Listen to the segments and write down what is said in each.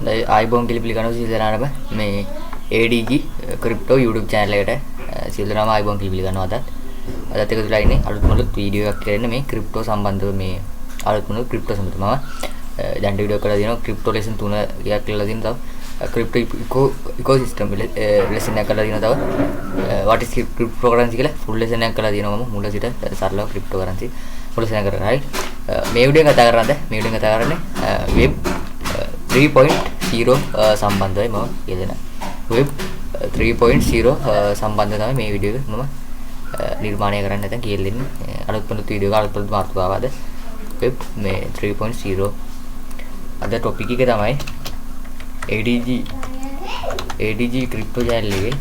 ආයිබෝන් කියලා පිළිගන්නවා සියලු දෙනාටම මේ ADG ක්‍රිප්ටෝ YouTube channel එකට සියලු දෙනාම ආයිබෝන් කියලා පිළිගන්නවා අදත් එකතුලා ඉන්නේ අලුත්ම වීඩියෝ එකක් කරන්න මේ ක්‍රිප්ටෝ සම්බන්ධව මේ අලුත්ම ක්‍රිප්ටෝ සම්බන්ධව මම දැන් වීඩියෝ කරලා දෙනවා ක්‍රිප්ටෝ lesson 3 එකක් කියලා දෙනවා තව ක්‍රිප්ටෝ ecosystem lesson එකක් කරලා දෙනවා තව what is cryptocurrency කියලා full lesson එකක් කරලා දෙනවා මම මුල සිට සරලව cryptocurrency full lesson එකක් කරලා හරි මේ වීඩියෝ කතා කරන්නේ web 3.0 සම්බන්ධවයි මම කියදෙන web 3.0 සම්බන්ධව තමයි මේ වීඩියෝ එක මම නිර්මාණය කරන්න නැත්නම් කියලා දෙන්නේ අලුත්ම වීඩියෝ එක අලුත්ම මාතෘකාවද web මේ 3.0 අද ටොපික් එක තමයි ADG crypto channel එකේ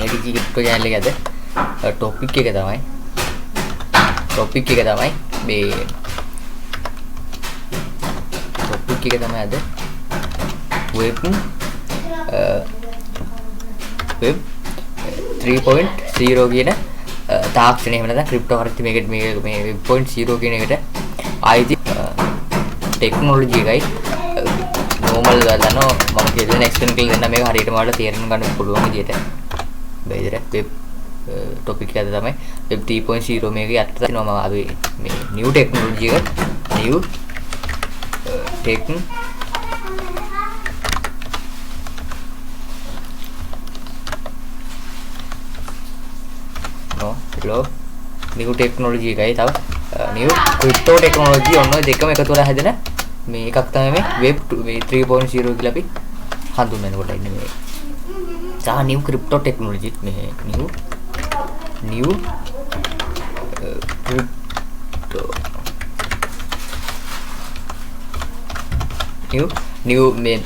ADG crypto channel එකේ අද ටොපික් එක තමයි මේ ටොපික් එක තමයි අද web 3.0 කියන තාක්ෂණය එහෙම නැත්නම් ක්‍රිප්ටෝකරන්සි මේක මේ web 0 කියන එකට ආයිති ටෙක්නොලොජි එකයි normal ගන්නවා මම කියන එක්ස්ප්ලেইন කරලා දෙන්න මේක හරියටම වලට තේරුම් ගන්න පුළුවන් විදියට බෙහෙතර web ටොපික් එක තමයි web 3.0 මේකේ අර්ථය තියෙනවා මම අපි මේ new technology එක new tech new technology එකයි තව new crypto technology ඔන්න ඔය දෙකම එකතු වෙලා හැදෙන මේ එකක් තමයි මේ web 3.0 කියලා අපි හඳුන්වනකොට ඉන්නේ මේ සහ new crypto technology මේ new crypto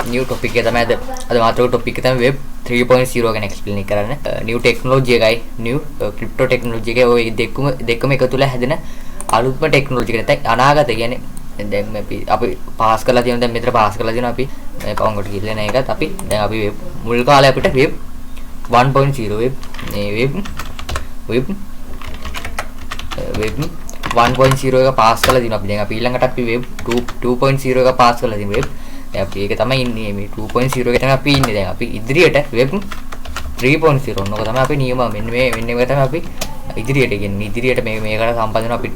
new topic එක තමයි අද මාතෘකාව topic එක තමයි web 3.0 ගැන explain කරන්න new technology එකයි new crypto technology එකයි ඔය දෙකම එකතු වෙලා හැදෙන අලුත්ම technology එක නැත්නම් අනාගත කියන්නේ දැන් අපි පාස් කරලා තියෙනවා දැන් මෙතන පාස් කරලා තියෙනවා අපි කවුන්ට් කියලා නේ එකත් අපි දැන් අපි මුල් කාලේ අපිට web 1.0 web 1.0 එක පාස් කරලා දිනවා අපි දැන් අපි ඊළඟට අපි web 2.0 එක පාස් කරලා දිනවා web දැන් අපි ඒක තමයි ඉන්නේ මේ 2.0 එක තමයි අපි ඉන්නේ දැන් අපි ඉදිරියට web 3.0 ඔන්නක තමයි අපි නියම මෙන්න මේ එක තමයි අපි ඉදිරියට කියන්නේ ඉදිරියට මේකට සම්බන්ධ වෙන අපිට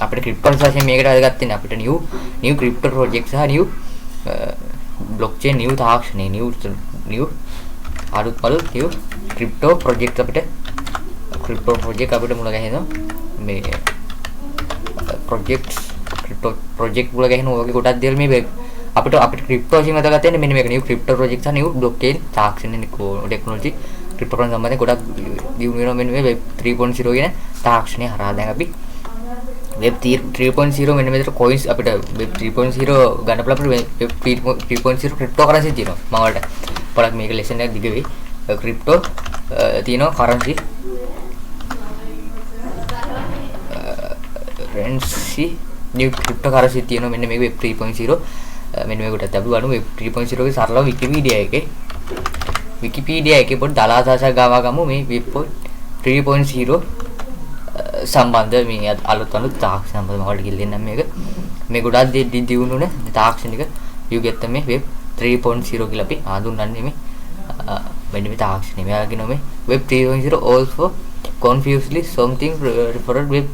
අපිට ක්‍රිප්ටෝ වශයෙන් මේකට අදගත්තේ නේ අපිට new crypto project සහ new blockchain new තාක්ෂණය new අලුත් new crypto project අපිට මුල ගැහෙනවා මේ crypto project මුල ගැහෙන ඔයගේ කොටක් දේවල් මේ අපිට ක්‍රිප්ටෝ වශයෙන් අදගත්තේ මෙන්න මේක new crypto project සහ new blockchain තාක්ෂණය technology ක්‍රිප්ටෝකරන්සි සම්බන්ධයෙන් ගොඩක් දියුණු වෙනවා මෙන්න මේ web 3.0 කියන තාක්ෂණය හරහා දැන් අපි web 3.0 මෙන්න මෙතන coins අපිට web 3.0 ගන්න පුළුවන් web 3.0 ක්‍රිප්ටෝකරන්සි තියෙනවා මම වලට පොඩක් මේක ලෙසන් එකක් දිග වෙයි ක්‍රිප්ටෝ තියෙනවා කරන්සි new ක්‍රිප්ටෝකරන්සි තියෙනවා මෙන්න මේක web 3.0 මෙන්න මේකට අපි බලමු web 3.0 ගේ සරලව Wikipedia එකේ පොඩි දලාසාසක් ගාවා ගමු මේ web 3.0 සම්බන්ධ මේ අලුත් තාක්ෂණ සම්බන්ධව මම කියලා දෙන්නම් මේ ගොඩක් දියුණුනේ තාක්ෂණික යුගයත් මේ web 3.0 කියලා අපි හඳුන්වන්නේ මේ මෙන්න මේ තාක්ෂණය මෙයා කියනවා මේ web 3.0 also confusely something referred web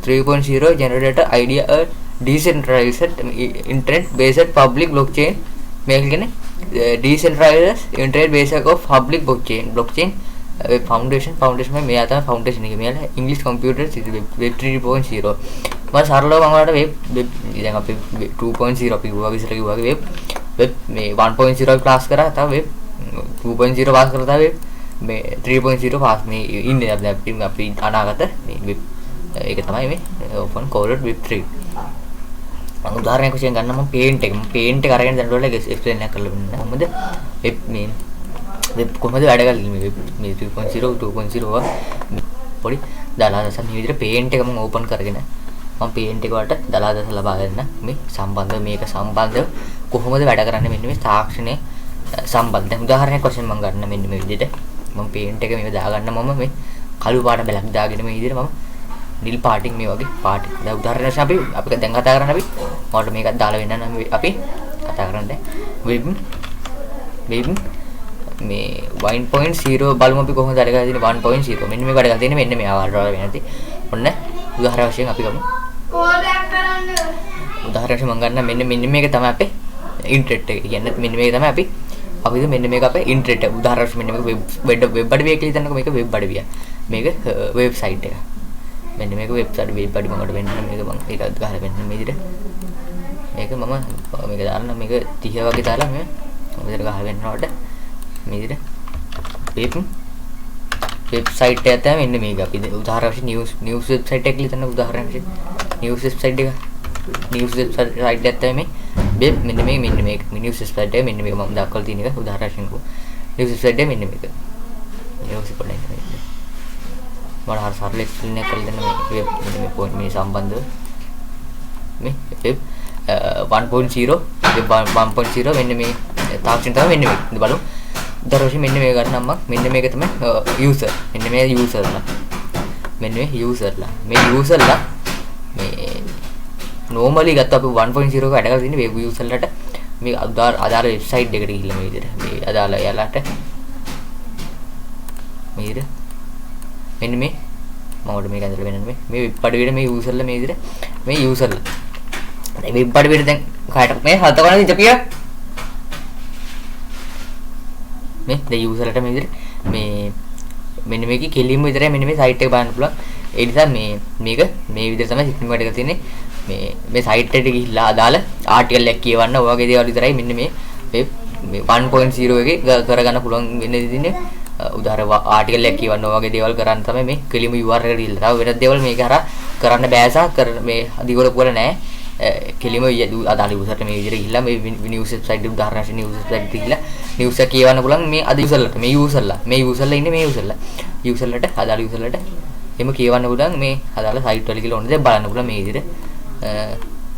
3.0 generated idea a decentralized internet based public blockchain මේක කියන්නේ decentralized internet based of public blockchain foundation මේ ආතම foundation එක මෙයාලා english computer web 3.0 මම සරලව මම වලට web දැන් අපි 2.0 අපි ගියා ඉස්සර කිව්වා web මේ 1.0 ක්ලාස් කරා තව web 2.0 පාස් කරලා තව මේ 3.0 පාස් මේ ඉන්නේ අපි අනාගත මේ web ඒක තමයි මේ open called web 3 උදාහරණයක් වශයෙන් ගන්න මම paint එක අරගෙන දැන් ඔයාලට explain එකක් කරලා දෙන්න. කොහොමද web කොහොමද වැඩ කරන්නේ මේ 3.0 2.0 පොඩි දලාදස මේ විදිහට paint එක මම open කරගෙන මම paint එක වලට දලාදස ලබා ගන්න මේ මේක සම්බන්ධව කොහොමද වැඩ කරන්නේ මෙන්න මේ තාක්ෂණයේ සම්බන්ධ උදාහරණයක් වශයෙන් මම ගන්න මෙන්න මේ විදිහට මම paint එක මේක දාගන්න මම මේ කළු පාට බැලක් දාගෙන මේ විදිහට මම නිල් පාටින් මේ වගේ පාටි. දැන් උදාහරණයක් අපි දැන් කතා කරන්නේ අපි මට මේකත් දාලා වෙන්න නම් අපි කතා කරන්නේ. වෙබ් මේ 1.0 බලමු අපි කොහොමද අඩ කරලා තියෙන්නේ 1.0. මෙන්න මේක අඩ කරලා තියෙන්නේ මෙන්න මේ ආකාරයට වෙනදී. ඔන්න උදාහරණ වශයෙන් අපි ගමු. උදාහරණ වශයෙන් මම ගන්න මෙන්න මේක තමයි අපේ ඉන්ටර්නෙට් එක. කියන්නේ මෙන්න මේක තමයි අපිද මෙන්න මේක අපේ ඉන්ටර්නෙට් එක. උදාහරණ වශයෙන් මෙන්න මේක වෙබ් අඩවිය කියලා හිතන්නකෝ. මේක වෙබ් අඩවිය. මේක වෙබ්සයිට් එක. මෙන්න මේක වෙබ්සයිට් වෙබ් අඩවිය මකට වෙන්න මේක මම ඒකත් ගහලා වෙන්න මේ විදිහට. මේක මම මේක දාන්න මේක 30 වගේ දාලා මේ විදිහට ගහලා වෙන්නවට මේ විදිහට වෙබ්සයිට් එක තමයි මෙන්න මේක. අපි උදාහරණ වශයෙන් නිවුස් වෙබ්සයිට් එක කියලා හිතන්න උදාහරණ වශයෙන් නිවුස් වෙබ්සයිට් එක නිවුස් වෙබ්සයිට් එක තමයි මේ මෙන්න මේක නිවුස් වෙබ්සයිට් එක මෙන්න මේක මම දක්වලා තියෙන එක උදාහරණ වශයෙන් නිවුස් වෙබ්සයිට් එක මෙන්න මේක නිවුස් පොඩ්ඩක් මම හරියට සරල එක්ස්ප්ලේන් එකක් කරලා දෙන්න මේ වෙබ් මේ පොයින්ට් මේ සම්බන්ධව මේ වෙබ් 1.0 වෙබ් 1.0 මෙන්න මේ තාක්ෂණ තමයි මෙන්න මේක බලමු. දරෝෂි මෙන්න මේක ගන්නම් මම මෙන්න මේක තමයි යූසර් මෙන්න මේ යූසර්ලා මෙන්න මේ යූසර්ලා මේ normally ගත්ත අපි 1.0 එක වැඩ කරලා තියෙන්නේ වෙබ් යූසර්ලට මේ අදාළ වෙබ්සයිට් එකට ගිහිල්ලා මේ විදිහට මේ අදාළ යාලට මේ විදිහට මෙන්න මේ මම මේක ඇඳලා වෙනන්නේ මේ වෙබ් අඩවියට මේ යූසර්ලා මේ විදිහට මේ යූසර්ලා දැන් වෙබ් අඩවියට දැන් කාට මේ හතකරන ඉඳපිය මේ දැන් යූසර්ලට මේ විදිහට මේ මෙන්න මේකේ කෙලින්ම විතරයි මෙන්න මේ සයිට් එක බලන්න පුළුවන්. ඒ නිසා මේක මේ විදිහට තමයි සිස්ටම් එකට තියෙන්නේ. මේ සයිට් එකට ගිහිල්ලා අදාළ ආටිකල් එකක් කියවන්න ඔය වගේ දේවල් විතරයි මෙන්න මේ 1.0 එකේ කරගන්න පුළුවන් වෙන්නේ ඉතින්නේ. උදාහරණ ආටිකල් එකක් කියවන්න ඔය වගේ දේවල් කරන්න තමයි මේ කෙලින්ම URL එකට ගිහිල්ලා. තව වෙනත් දේවල් මේක හරහා කරන්න බෑසා මේ අදිගොල පුවල නෑ. කෙලින්ම අදාළ යූසර්ට මේ විදිහට ගිහිල්ලා මේ නිවුස් වෙබ්සයිට් එක උදාහරණ වශයෙන් නිවුස් වෙබ්සයිට් එකට ගිහිල්ලා නිවුස් එක කියවන්න පුළුවන් මේ අද යූසර්ලට මේ යූසර්ලා ඉන්නේ මේ යූසර්ලට අදාළ යූසර්ලට එම කියවන්න පුළුවන් මේ අදාළ සයිට් වල කියලා ඕන දේ බලන්න පුළුවන් මේ විදිහට.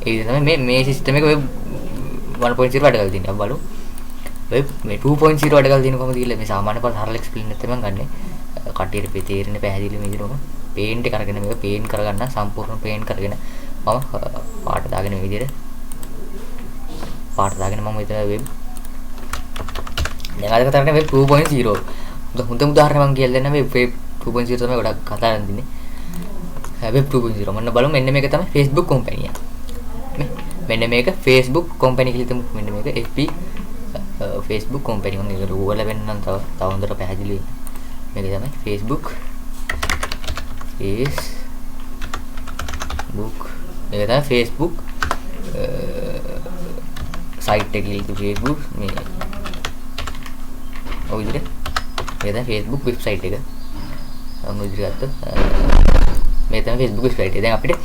ඒ විදිහට තමයි මේ සිස්ටම් එක වෙබ් 1.0 වැඩ කරලා තියෙන්නේ. අපි බලමු වෙබ් මේ 2.0 වැඩ කරලා තියෙන කොහොමද කියලා මේ සාමාන්‍ය පොත් හරල එක්ස්ප්ලේන් එකක් තමයි ගන්නෙ. කට්ටියට තේරෙන්න පැහැදිලි මේ විදිහටම පේන්ට් එක අරගෙන මේක පේන්ට් කරගන්න සම්පූර්ණ පේන්ට් කරගෙන මම පාට දාගෙන මේ විදිහට පාට දාගෙන මම හිතන වෙබ් දැන් අද කතා කරන්නේ වෙබ් 2.0 හොඳ උදාහරණයක් මම කියලා දෙන්න වෙබ් 2.0 තමයි ගොඩක් කතා කරන්නේ වෙබ් 2.0 මොන්න බලමු මෙන්න මේක තමයි Facebook කම්පැනි එක මෙන්න මේක Facebook කම්පැනි කියලා හිතමු මෙන්න මේක FB Facebook කම්පැනි මම ඒක රුවල වෙන්නම් තව හොඳට පැහැදිලි මේක තමයි Facebook මේක තමයි Facebook සයිට් එක කියලා Facebook මේ ඔය විදිහට මේක තමයි Facebook වෙබ්සයිට් එක අන්න විදිහට ගත්තොත් මේ තමයි Facebook වෙබ්සයිට් එක. දැන් අපිට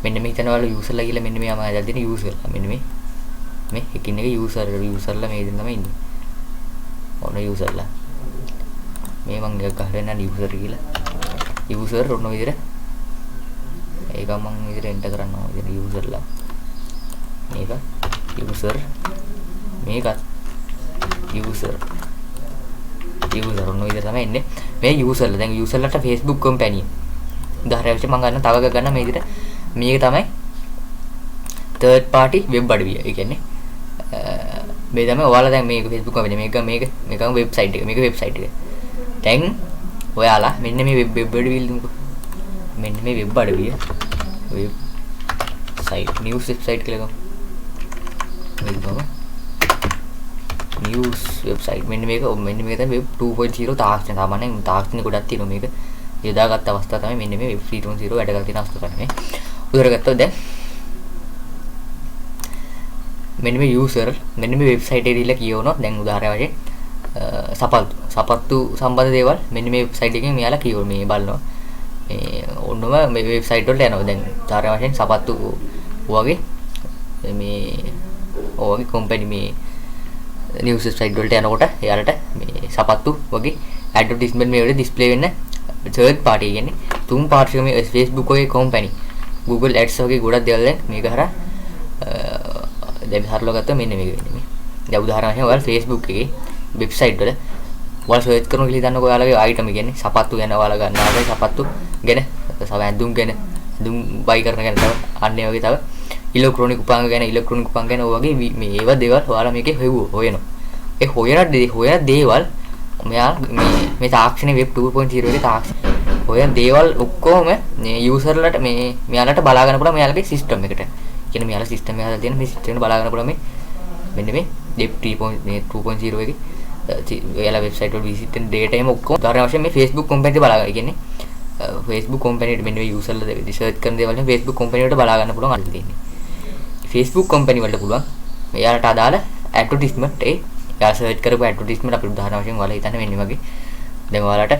මෙන්න මේ හිතනවල යූසර්ලා කියලා මෙන්න මේ අමාරු දෙන යූසර්ලා මෙන්න මේ එකින් එක යූසර්ලා මේ දෙන්න තමයි ඉන්නේ. ඔන්න යූසර්ලා මේ මම එකක් ගහලා යන්න යූසර් කියලා. යූසර් ඔන්න විදිහට ඒක මම විදිහට එන්ටර් කරනවා විදිහට යූසර්ලා මේක යූසර් මේකත් යූසර් ඔන්න විදිහට තමයි එන්නේ මේ යූසර්ලා. දැන් යූසර්ලාට Facebook කම්පැනි උදාහරණයක් මම ගන්න තව එකක් ගන්න මේ විදිහට මේක තමයි third party web අඩවිය. ඒ කියන්නේ මේ තමයි ඔයාලා දැන් මේක Facebook කම්පැනි මේකම වෙබ්සයිට් එක මේක වෙබ්සයිට් එක. දැන් ඔයාලා මෙන්න මේ වෙබ් අඩවිය දුන්නකො මෙන්න මේ වෙබ් අඩවිය වෙබ් සයිට් නිවුස් වෙබ්සයිට් කියලා ගමු. නිවුස් වෙබ්සයිට් මෙන්න මේක තමයි වෙබ් 2.0 තාක්ෂණ. සාමාන්‍යයෙන් තාක්ෂණ ගොඩක් තියෙනවා මේක යොදාගත් අවස්ථාව තමයි මෙන්න මේ වෙබ් 3.0 වැඩ කරලා තියෙන අවස්ථාව තමයි. උදාහරණ ගත්තොත් දැන් මෙන්න මේ යූසර් මෙන්න මේ වෙබ්සයිට් එකේ දීලා කියවනවා. දැන් උදාහරණ වශයෙන් සපත්තු සම්බන්ධ දේවල් මෙන්න මේ වෙබ්සයිට් එකෙන් මෙයාලා කියව මේ බලනවා. මේ ඔන්නම මේ වෙබ්සයිට් වලට යනවා. දැන් උදාහරණ වශයෙන් සපත්තු වගේ මේ ඔයගේ කම්පැනි මේ නිවුස් වෙබ්සයිට් වලට යනකොට එයාලට මේ සපත්තු වගේ ඇඩ්වර්ටයිස්මන්ට් මේ වල ඩිස්ප්ලේ වෙන්න third party කියන්නේ තුන් පාර්ශ්වික මේ Facebook වගේ කම්පැනි Google Ads වගේ ගොඩක් දේවල් දැන් මේක හරහා දැන් හරලව ගත්තා මෙන්න මේක වෙන්නේ මේ. දැන් උදාහරණ වශයෙන් ඔයාලා Facebook එකේ වෙබ්සයිට් වල ඔයාලා සර්ච් කරනවා කියලා හිතන්නකෝ ඔයාලගේ අයිටම් කියන්නේ සපත්තු ගැන ඔයාලා ගන්නවා වගේ සපත්තු ගැන ඇඳුම් ගැන ඇඳුම් බයි කරන ගැන තව අන්නේ වගේ තව ඉලෙක්ට්‍රොනික උපකරණ ගැන වගේ මේ ඒවා දේවල් ඔයාලා මේකේ හොයනවා. ඒ හොයන දේවල් මේ තාක්ෂණයේ වෙබ් 2.0 එකේ තාක්ෂණ හොයන දේවල් ඔක්කොම මේ යූසර්ලට මෙයාලට බලා ගන්න පුළුවන් මෙයාලගේ සිස්ටම් එකට. කියන්නේ මෙයාලා සිස්ටම් එකේ හදලා තියෙන මේ සිස්ටම් එක බලා ගන්න පුළුවන් මෙන්න මේ වෙබ් 2.0 එකේ එයාලා වෙබ්සයිට් වල විසිට් කරන data එක ඔක්කොම උදාහරණ වශයෙන් මේ Facebook කම්පැනි එක බලා ගන්න. කියන්නේ Facebook කම්පැනිට මෙන්න මේ යූසර්ලා රිසර්ච් කරන දේවල් නේ Facebook කම්පැනි වලට බලා ගන්න පුළුවන් අරන් තියෙන්නේ. Facebook කම්පැනි වලට පුළුවන් එයාලට අදාළ ඇඩ්වර්ටයිස්මන්ට් එයා සර්ච් කරපු ඇඩ්වර්ටයිස්මන්ට් අපිට උදාහරණ වශයෙන් ඔයාලා හිතන්න මෙන්න වගේ. දැන් ඔයාලට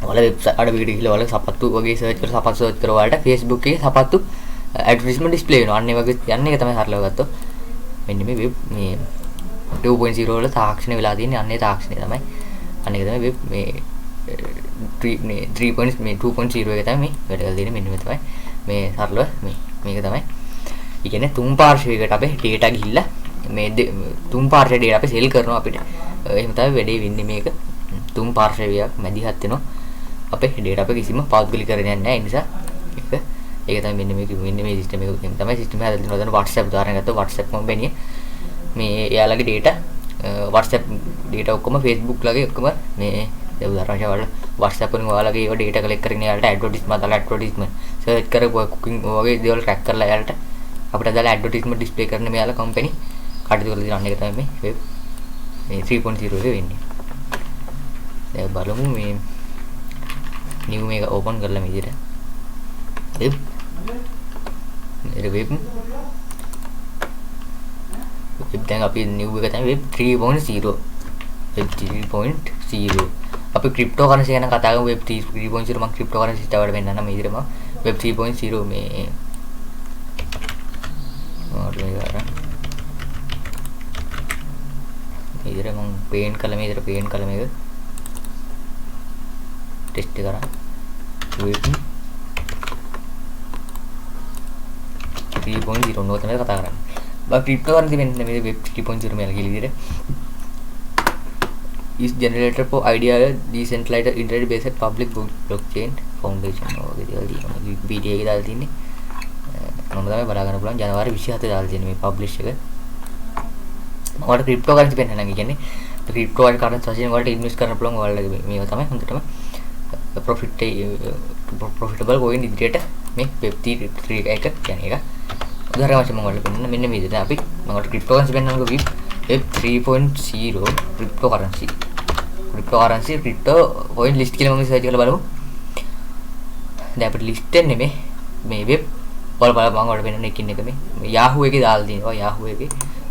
ඔයාලා වෙබ්සයිට් අඩවියට ගිහලා ඔයාලා සපත්තු වගේ සර්ච් කරලා සපත්තු සර්ච් කරලා ඔයාලට Facebook එකේ සපත්තු ඇඩ්වර්ටයිස්මන්ට් ඩිස්ප්ලේ වෙනවා. අන්න ඒ වගේ යන්නේ එක තමයි සරලව ගත්තොත්. මෙන්න මේ වෙබ් මේ 2.0 වල තාක්ෂණය වෙලා තියෙන්නේ අන්න ඒ තාක්ෂණය තමයි. අන්න ඒක තමයි වෙබ් මේ 2.0 එක තමයි මේ වැඩ කරලා තියෙන්නේ. මෙන්න මේ තමයි මේ සරලව මේක තමයි. ඒ කියන්නේ තුන් පාර්ශ්වයකට අපේ data ගිහිල්ලා මේ තුන් පාර්ශ්වයේ data අපි සෙල් කරනවා අපිට. එහෙම තමයි වැඩේ වෙන්නේ මේක. තුන් පාර්ශ්වයක් මැදිහත් වෙනවා. අපේ data අපේ කිසිම පෞද්ගලිකරණයක් නැහැ. ඒ නිසා ඒක තමයි මෙන්න මේ සිස්ටම් එක තමයි සිස්ටම් එක හදලා තියෙනවා. දැන් WhatsApp උදාහරණ ගත්තොත් WhatsApp කම්පැනි මේ එයාලගේ data WhatsApp data ඔක්කොම Facebook ලගේ ඔක්කොම මේ උදාහරණයක් වල WhatsApp වලින් ඔයාලගේ ඒවා data collect කරගෙන එයාලට ඇඩ්වර්ටයිස්මන්ට් සර්ච් කරපුවා cooking වගේ දේවල් track කරලා එයාලට අපිට දාලා ඇඩ්වර්ටයිස්මන්ට් ඩිස්ප්ලේ කරන මෙයාලා කම්පැනි කටයුතු කරලා තියෙන එක තමයි මේ වෙබ් මේ 3.0 එකේ වෙන්නේ. දැන් බලමු මේ new මේක ඕපන් කරලා මේ විදිහට වෙබ් දැන් අපි new එක තමයි වෙබ් 3.0 අපි ක්‍රිප්ටෝ කරන්සි ගැන කතා කරමු. වෙබ් 3.0 මම ක්‍රිප්ටෝ කරන්සි ඉස්සරහට වෙන්නන්න මේ විදිහට මම වෙබ් 3.0 මේ ඉතින් මම පේන්ට් කළා මේකට පේන්ට් කළා මේක ටෙස්ට් කරා වෙබ් 3.0 නෝ තමයි කතා කරන්නේ. බා ක්‍රිප්ටෝ කරන්සි වෙන්න මේ වෙබ් 3.0 මේල කියලා විදිහට is generated for ideal decentralized internet based public blockchain foundation වගේ දේවල් තියෙනවා. වීඩියෝ එකේ දාලා තින්නේ මම තමයි බලා ගන්න පුළුවන් ජනවාරි 27 දාලා තියෙන මේ පබ්ලිෂ් එක. ඔයාලට ක්‍රිප්ටෝ කරන්සි පෙන්නන්න නම් කියන්නේ ක්‍රිප්ටෝ වල කරන්සි වශයෙන් ඔයාලට ඉන්වෙස්ට් කරන්න පුළුවන්. ඔයාලගේ මේවා තමයි හොඳටම ප්‍රොෆිටබල් coin ඉදිරියට මේ web 3 එක කියන්නේ එක. උදාහරණ වශයෙන් මම ඔයාලට පෙන්නන්න මෙන්න මේ විදිහට අපි මම ඔයාලට ක්‍රිප්ටෝ කරන්සි පෙන්නන්නකො web 3.0 crypto currency crypto coin list කියලා මම සර්ච් කරලා බලමු. දැන් අපිට list එන්නේ මේ web වල මම ඔයාලට පෙන්නන්න එකින් එක මේ Yahoo එකේ දාලා තියෙනවා. Yahoo එකේ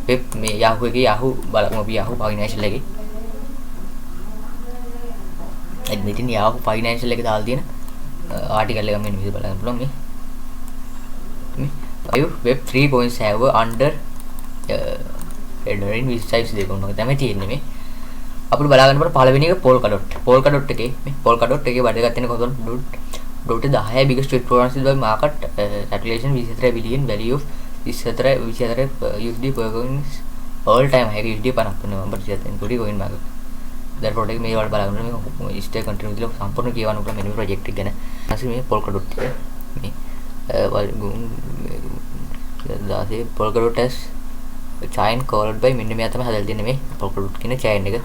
web මේ Yahoo එකේ Yahoo බලමු අපි Yahoo financial එකේ මෙතන Yahoo financial එකේ දාලා තියෙන ආටිකල් එක මෙන්න විදිහට බලන්න පුළුවන් මේ web 3.0 under headline websites දෙක උනක තමයි තියෙන්නේ මේ අපිට බලා ගන්න පළවෙනි එක polka.dot එකේ මේ polka.dot එකේ වැඩ ගන්න කොහොමද dot 10 biggest cryptocurrency by market capitalization 24 billion value of 24 USD per coins all time high USD 50 නවම්බර් 30 कोटी coin market දැන් ප්‍රොඩක්ට් මේ වල බලන්න මේ ස්ටේ කන්ටිනියු කියලා සම්පූර්ණ කියවන්න උඩ මෙනු ප්‍රොජෙක්ට් එක ගැන ඊට මේ polka.dot එක මේ දාසේ polka.dot as chain called by මෙන්න මෙයා තමයි හදලා දෙන්නේ මේ polka.dot කියන chain එක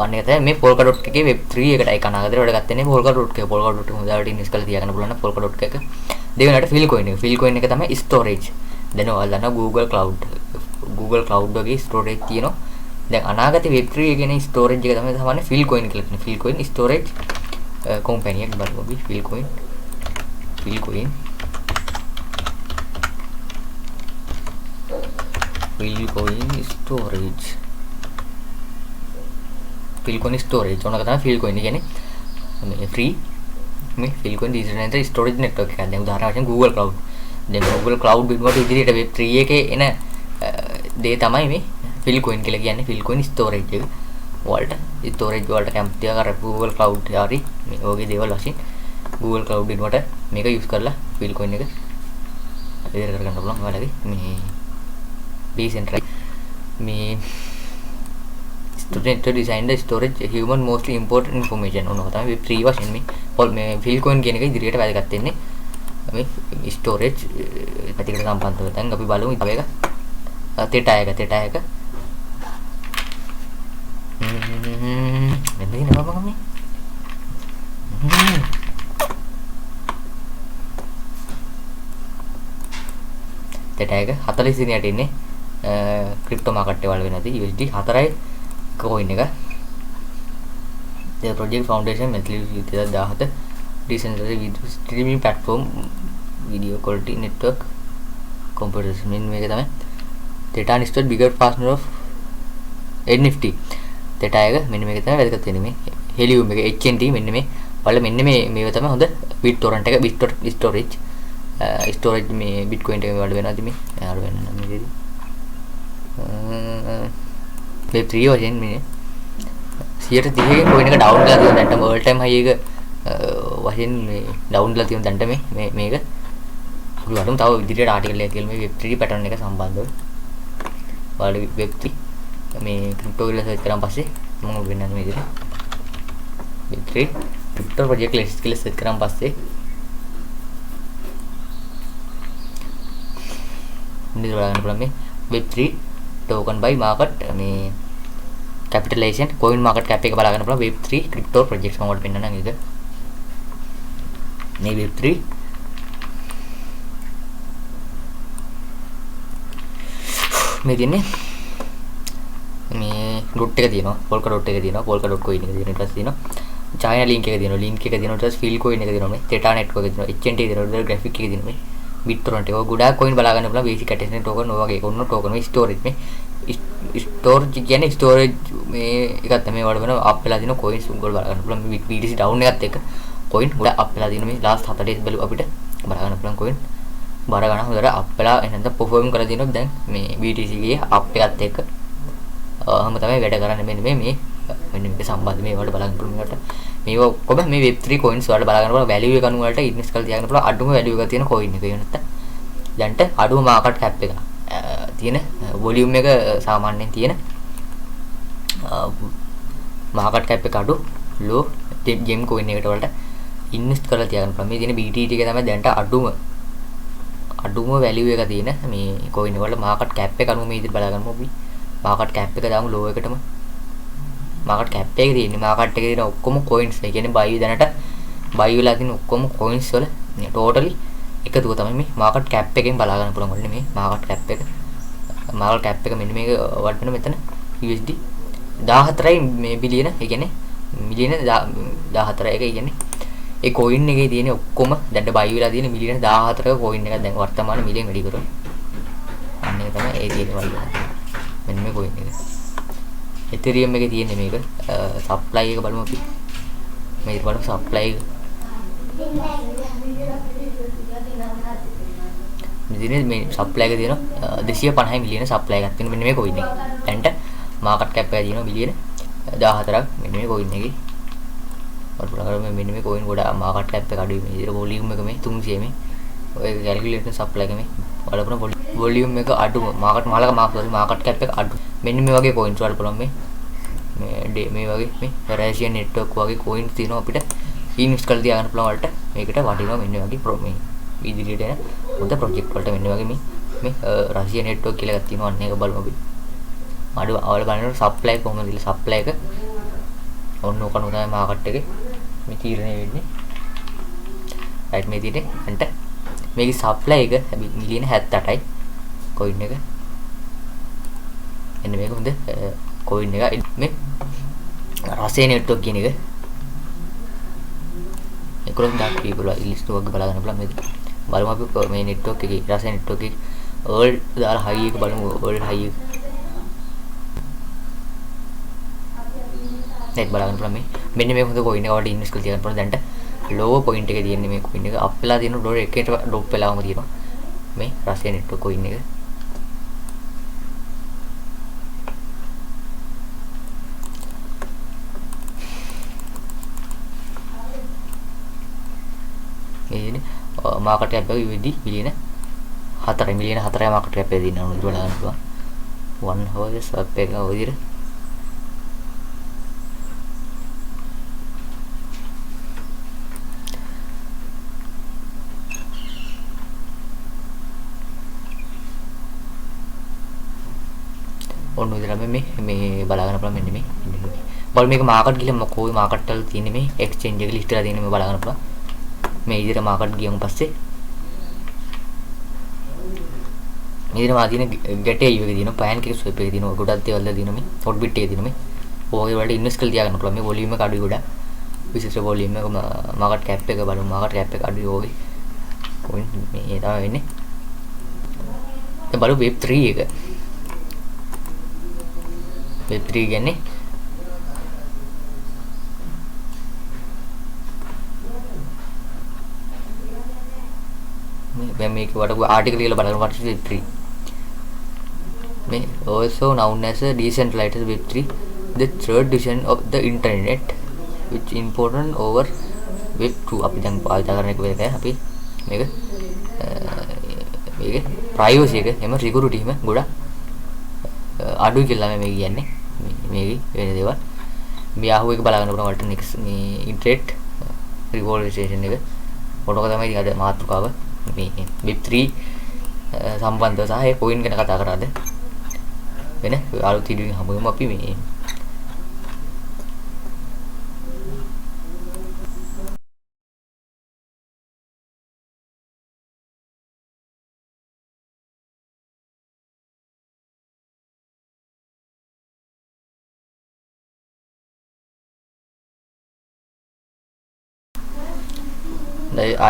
අනේ තමයි මේ polka.dot එකේ web 3 එකටයි කනාගදේ වැඩ ගත්තේ නේ polka.dot එක polka.dot එක හොඳට ඉන්වෙස්ට් කරලා තියාගන්න පුළුවන් නම් polka.dot එක දෙවෙනියට fill coin එක තමයි storage දැන් ඔයාලා දන්නවා Google Cloud වගේ storage තියෙනවා දැන් අනාගතේ web 3 එකේ නේ storage එක තමයි සාමාන්‍ය fill coin කියලා කියන්නේ fill coin storage company එකක් බලමු අපි fill coin storage ඔනක තමයි fill coin කියන්නේ මේ free මේ fill coin digital storage network එකක් දැන් උදාහරණ වශයෙන් Google Cloud දැන් Google Cloud වෙනුවට ඉදිරියට web 3 එකේ එන දේ තමයි මේ fill coin කියලා කියන්නේ fill coin storage එක වලට storage වලට කැමති ආකාර Google Cloud හරි මේ වගේ දේවල් වශයෙන් Google Cloud වෙනුවට මේක use කරලා fill coin එක ඉදිරියට කරගන්න පුළුවන් ඔයාලගේ මේ decentralized මේ student to design the storage human mostly important information ඔන්න තමයි web 3 වශයෙන් මේ fill coin කියන එක ඉදිරියට වැදගත් වෙන්නේ මේ ස්ටෝරේජ් පැතිකඩ සම්බන්ධව. දැන් අපි බලමු තව එක තෙටායක මෙන්න නම මේ තෙටායක 40 දිනයට ඉන්නේ ක්‍රිප්ටෝ මාකට් එක වල වෙනදී USD 4යි coin එක. The project foundation monthly 2017 decentralized video streaming platform video quality network computation මේක තමයි data listed bigger partner of NFT. data එක මෙන්න මේක තමයි වැදගත් වෙන්නේ. මේ Helium එක HNT මෙන්න මේ වල මෙන්න මේව තමයි හොඳ BitTorrent එක storage මේ Bitcoin එක වල වෙනවාද මේ යාර වෙන මේකදී Web3 වශයෙන් මේ 130 ක coin එක down කරලා තියෙනවා දැන්ටම all time high එක වශයෙන් මේ down කරලා තියෙනවා දැන්ට මේක අපි වලම තව ඉදිරියට ආටිකල් එකක් කියලා මේ Web3 pattern එක සම්බන්ධව ඔයාලා Web3 මේ crypto කියලා search කරාන් පස්සේ මම වෙන්නේ මේ විදිහට Web3 crypto project list කියලා search කරාන් පස්සේ ini බලන්න පුළුවන් මේ Web3 token by market මේ capitalization coin market cap එක බලා ගන්න පුළුවන් Web3 crypto projects මම වලට පෙන්නන්න නම් ඒක මේ Web3 මේ තියෙන්නේ මේ root එක තියෙනවා polkadot එක තියෙනවා polkadot coin එක තියෙනවා ඊට පස්සේ තියෙනවා China link එක තියෙනවා link එක තියෙනවා ඊට පස්සේ field coin එක තියෙනවා මේ theta network එක තියෙනවා HNT තියෙනවා graphic එක තියෙනවා මේ BitTorrent එක ගොඩාක් coin බලා ගන්න පුළුවන් basic attachment token ඔය වගේ කොන්න token මේ storage මේ storage කියන්නේ storage මේ එකක් තමයි වල වෙන up වෙලා දින coins උගල බලා ගන්න පුළුවන් මේ BTC down එකත් එක්ක coin ගොඩක් up වෙලා දින මේ last 7 days බලු අපිට බලා ගන්න පුළුවන් coin බර ගන්න හොඳට up වෙලා එහෙනම් perform කරලා දිනොත් දැන් මේ BTC ගේ up එකත් එක්ක හැම තමයි වැඩ කරන්නේ මෙන්න මේ මේක සම්බන්ධ මේ වලට බලන්න පුළුවන් මේකට මේක ඔක්කොම මේ Web3 coins වලට බලා ගන්න පුළුවන් value එක අනුව වලට ඉන්වෙස්ට් කරලා තියාගන්න පුළුවන් අඩුම value එක තියෙන coin එක. ඒ නැත්නම් දැන්ට අඩුම market cap එක තියෙන volume එක සාමාන්‍යයෙන් තියෙන market cap එක අඩු low gem coin එකට වලට ඉන්වෙස්ට් කරලා තියාගන්න පුළුවන්. මේ තියෙන BTC එක තමයි දැන්ට අඩුම value එක තියෙන මේ coin වල market cap එක අනුව මේ විදිහට බලා ගන්නමු අපි. market cap එක දාමු low එකටම market cap එකේ තියෙන market එකේ තියෙන ඔක්කොම coins ඒ කියන්නේ buy දැනට buy වෙලා තියෙන ඔක්කොම coins වල totally එකතුව තමයි මේ market cap එකෙන් බලා ගන්න පුළුවන් වන්නේ මේ market cap එක මෙන්න මේක වලට වෙන මෙතන USD 14යි මේ බිලියන ඒ කියන්නේ මිලියන 14 එක ඒ කියන්නේ ඒ coin එකේ තියෙන ඔක්කොම දැන් buy වෙලා තියෙන මිලියන 14ක coin එකක් දැන් වර්තමාන මිලියන වැඩි කරොත් අන්න ඒක තමයි ඒ තියෙන වල මෙන්න මේ coin එක Ethereum එකේ තියෙන්නේ මේක supply එක බලමු අපි මේක බලමු supply එක මේ supply එක තියෙනවා 250 මිලියන supply එකක් තියෙනවා මෙන්න මේ coin එකේ දැන්ට market cap එක තියෙනවා මිලියන 14ක් මෙන්න මේ coin එකේ වලට මෙන්න මේ coin ගොඩ market cap එක අඩුයි මේ විදිහට volume එක මේ 300 මේ ඔය calculate supply එක මේ බලපුණ volume එක අඩුම market cap එක අඩු මෙන්න මේ වගේ coins වල පුළුවන් මේ වගේ මේ Russian network වගේ coins තියෙනවා අපිට ඉන්වෙස්ට් කරලා තියාගන්න පුළුවන් වලට මේකට වටිනවා මෙන්න වගේ මේ ඉදිරියට එන හොඳ project වලට මෙන්න වගේ මේ Russian network කියලා එකක් තියෙනවා අන්න ඒක බලමු අපි අඩු අවල බලනකොට supply කොහොමද කියලා supply එක ඔන්න ඔකන තමයි market එකේ මේ තීරණය වෙන්නේ right මේ තියෙන්නේ අන්ට මේකේ supply එක මිලියන 78යි coin එක එන්න මේක හොඳ coin එක මේ Russian network කියන එක 11,000 people list වගේ බලා ගන්න පුළුවන් මේක බලමු අපි මේ network එකේ Russian network එකේ world දාලා high එක බලමු world high එක net බලා ගන්න පුළුවන් මෙන්න මේ හොඳ coin එක වලට ඉන්වෙස්ට් කරලා තියන්න පුළුවන් දැන්ට low point එකේ තියෙන්නේ මේ coin එක up වෙලා තියෙන dollar එකකට drop වෙලාම තියෙනවා මේ Russian network coin එක market cap එක USD මිලියන 4 මිලියන 4යි market cap එක දිනන උඩ බලන්න පුළුවන් 1 hour swap එක ඔදිර ඔන්න විදිහට මේ බලාගන්න පුළුවන් මෙන්න මේ බලන්න මේක මාකට් ගිහලා මොකෝ මාකට් වල තියෙන්නේ මේ එක්ස්චේන්ජ් එක ලිස්ට් කරලා තියෙන්නේ මේ බලගන්න පුළුවන් මේ විදිහට මාකට් ගියමු පස්සේ මේ දින මාදින ගැටේ එකේ දින පෑන් කිරි ස්වැප් එකේ දින ගොඩක් දේවල් දින මේ හොට් බිට් එකේ දින මේ ඔයගේ වලට ඉන්වෙස්ට් කරලා තියාගන්න පුළුවන් මේ වොලියුම් එක අඩුයි ගොඩක් විශේෂ වොලියුම් එක මාකට් කැප් එක බලමු මාකට් කැප් එක අඩුයි ඔයගේ කොයින් මේ තමයි වෙන්නේ දැන් බලමු web 3 එක web 3 කියන්නේ මේ මේක වඩ ආටිකල් එකල බලන්න what is web 3 may also known as a decentralized web 3 the third division of the internet which important over web 2 අපි දැන් පාවිච්චි කරන එක වෙන්නේ අපි මේක privacy එක එම security එක ගොඩක් අඩුයි කියලා මේ කියන්නේ මේකේ වෙන දේවල් මේ Yahoo එක බලාගෙන බලන වලට next මේ internet revolution එක මොනක තමයි අද මාතෘකාව මේ web 3 සම්බන්ධව සහ ඒ coin ගැන කතා කරාද වෙන අලුත් වීඩියෝ එකකින් හමුවෙමු අපි මේ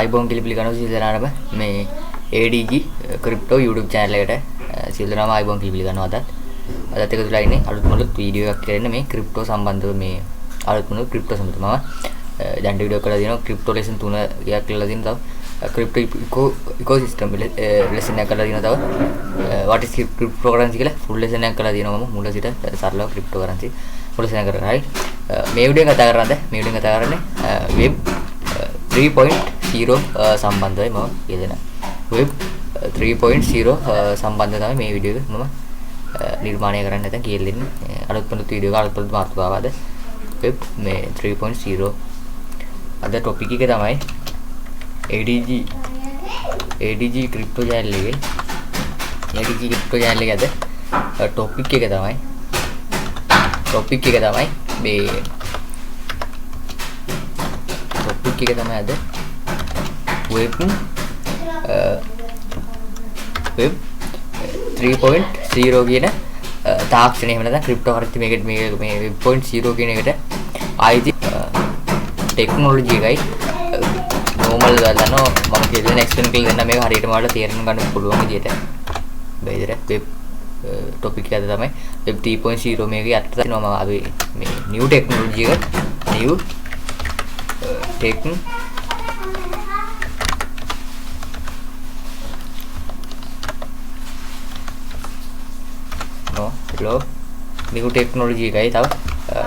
iBoom කියලා පිළිගන්නවා සියලු දෙනාටම මේ ADG crypto YouTube channel එකට සියලු දෙනාම iBoom පිළිගන්නවා අදත් එක තුලා ඉන්නේ අලුත් මලුත් වීඩියෝ එකක් කරන්න මේ crypto සම්බන්ධව මේ අලුත් මලුත් crypto සම්බන්ධව මම දැන් වීඩියෝ කරලා දෙනවා crypto lesson 3 එකක් කියලා දෙනවා තව crypto ecosystem lesson එකක් කරලා දෙනවා තව what is cryptocurrency කියලා full lesson එකක් කරලා දෙනවා මම මුල සිට සරලව cryptocurrency full lesson එකක් කරලා හරි මේ වීඩියෝ කතා කරන්නේ web 3.0 සම්බන්ධවයි මම කියදෙන web 3.0 සම්බන්ධව තමයි මේ වීඩියෝ එක මම නිර්මාණය කරන්න නැත්නම් කියලා දෙන්නේ අලුත් පොත් වීඩියෝ එක අලුත් මාතෘකාවද web මේ 3.0 අද ටොපික් එක තමයි ADG crypto channel එකේ ADG crypto channel එකේ අද ටොපික් එක තමයි මේ ටොපික් එක තමයි අද web 3.0 කියන තාක්ෂණය එහෙම නැත්නම් ක්‍රිප්ටෝකරන්සි මේක මේ web 0 කියන එකට ආයිති ටෙක්නොලොජි එකයි normal ගන්නවා මම කියන එක්ස්ප්ලেইন කරලා දෙන්න මේක හරියටම ඔයාලට තේරුම් ගන්න පුළුවන් විදියට බෙහෙතර web ටොපික් එක තමයි web 3.0 මේකේ අර්ථය තියෙනවා මම අපි මේ new technology එක new new technology එකයි තව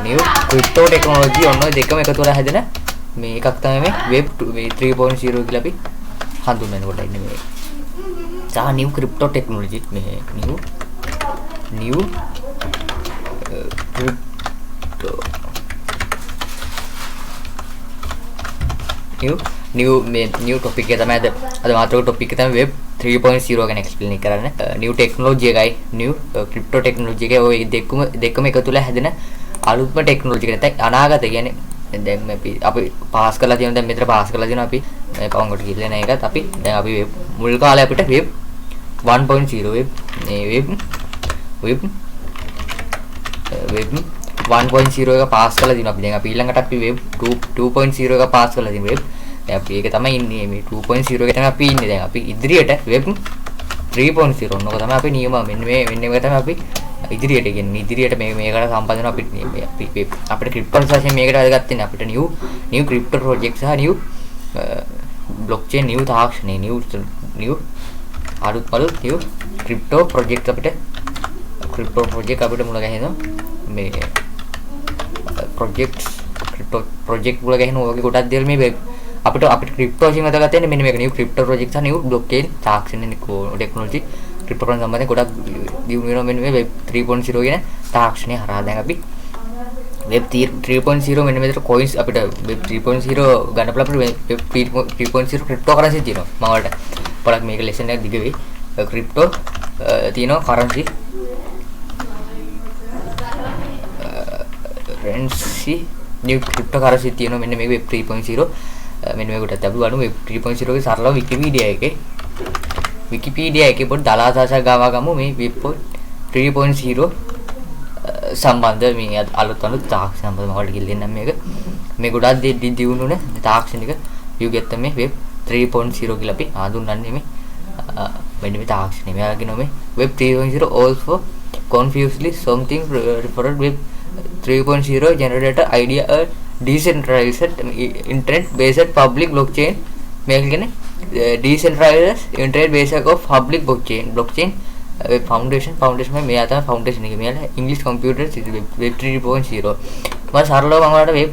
new crypto technology ඔන්න ඔය දෙකම එකතු කරලා හැදෙන මේ එකක් තමයි මේ web 3.0 කියලා අපි හඳුන්වන්නේ කොට ඉන්නේ මේ සහ new crypto technology මේ new crypto new topic එක තමයි අද මාතෘකාව topic එක තමයි web 3.0 ගැන explain කරන්න new technology එකයි new crypto technology එකයි ඔය දෙකම එකතු වෙලා හැදෙන අලුත්ම technology එක නැත්නම් අනාගත කියන්නේ දැන් අපි පාස් කරලා තියෙනවා දැන් මෙතන පාස් කරලා තියෙනවා අපි මේ පවුන්කට ගිහලා නැහැ ඒකත් අපි දැන් අපි මුල් කාලේ අපිට web 1.0 web 1.0 එක පාස් කරලා දිනවා අපි දැන් අපි ඊළඟට අපි web 2.0 එක පාස් කරලා දිනවා web දැන් අපි ඒක තමයි ඉන්නේ මේ 2.0 එක තමයි අපි ඉන්නේ දැන් අපි ඉදිරියට web 3.0 ඔන්නක තමයි අපි නියම මෙන්න මේ එක තමයි අපි ඉදිරියට ගෙන්නේ ඉදිරියට මේකට සම්බන්ධ වෙන අපිට අපිට ක්‍රිප්ටෝ වශයෙන් මේකට අදගත් වෙන අපිට new crypto project සහ new blockchain new තාක්ෂණය new අලුත් new crypto project අපිට මුල ගැහෙනවා මේ project මුල ගැහෙන ඔයගේ කොටක් දේවල් මේ අපිට ක්‍රිප්ටෝ වශයෙන් අදගත් වෙන්නේ මෙන්න මේක new crypto project සහ new blockchain තාක්ෂණය technology ක්‍රිප්ටෝකරන්සි සම්බන්ධයෙන් ගොඩක් දියුණු වෙනවා මෙන්න මේ web 3.0 කියන තාක්ෂණය හරහා දැන් අපි web 3.0 මෙන්න මෙතන coins අපිට web 3.0 ගන්න පුළුවන් web 3.0 ක්‍රිප්ටෝකරන්සි තියෙනවා මම වලට පොඩක් මේක ලෙසන් එකක් දිග වෙයි ක්‍රිප්ටෝ තියෙනවා currency currency new cryptocurrency තියෙනවා මෙන්න මේක web 3.0 මෙන්න මේකට අපි බලමු web 3.0 ගේ සරලව Wikipedia එකේ පොඩි දලාසාසක් ගාවා මේ web 3.0 සම්බන්ධ මේ අලුත් තාක්ෂණ සම්බන්ධ මොකටද කියලා දෙන්නම් මේ ගොඩක් දියුණුනේ තාක්ෂණික යුගයත් මේ web 3.0 කියලා අපි හඳුන්වන්නේ මේ මෙන්න මේ තාක්ෂණය. මෙයා කියනවා මේ web 3.0 also confusely something referred web 3.0 generated idea a decentralized internet based public blockchain මේක කියන්නේ decentralized internet based of public blockchain web foundation මේ තමයි foundation එක. මෙයාලා english computer web 3.0 මම සරලව මම වලට web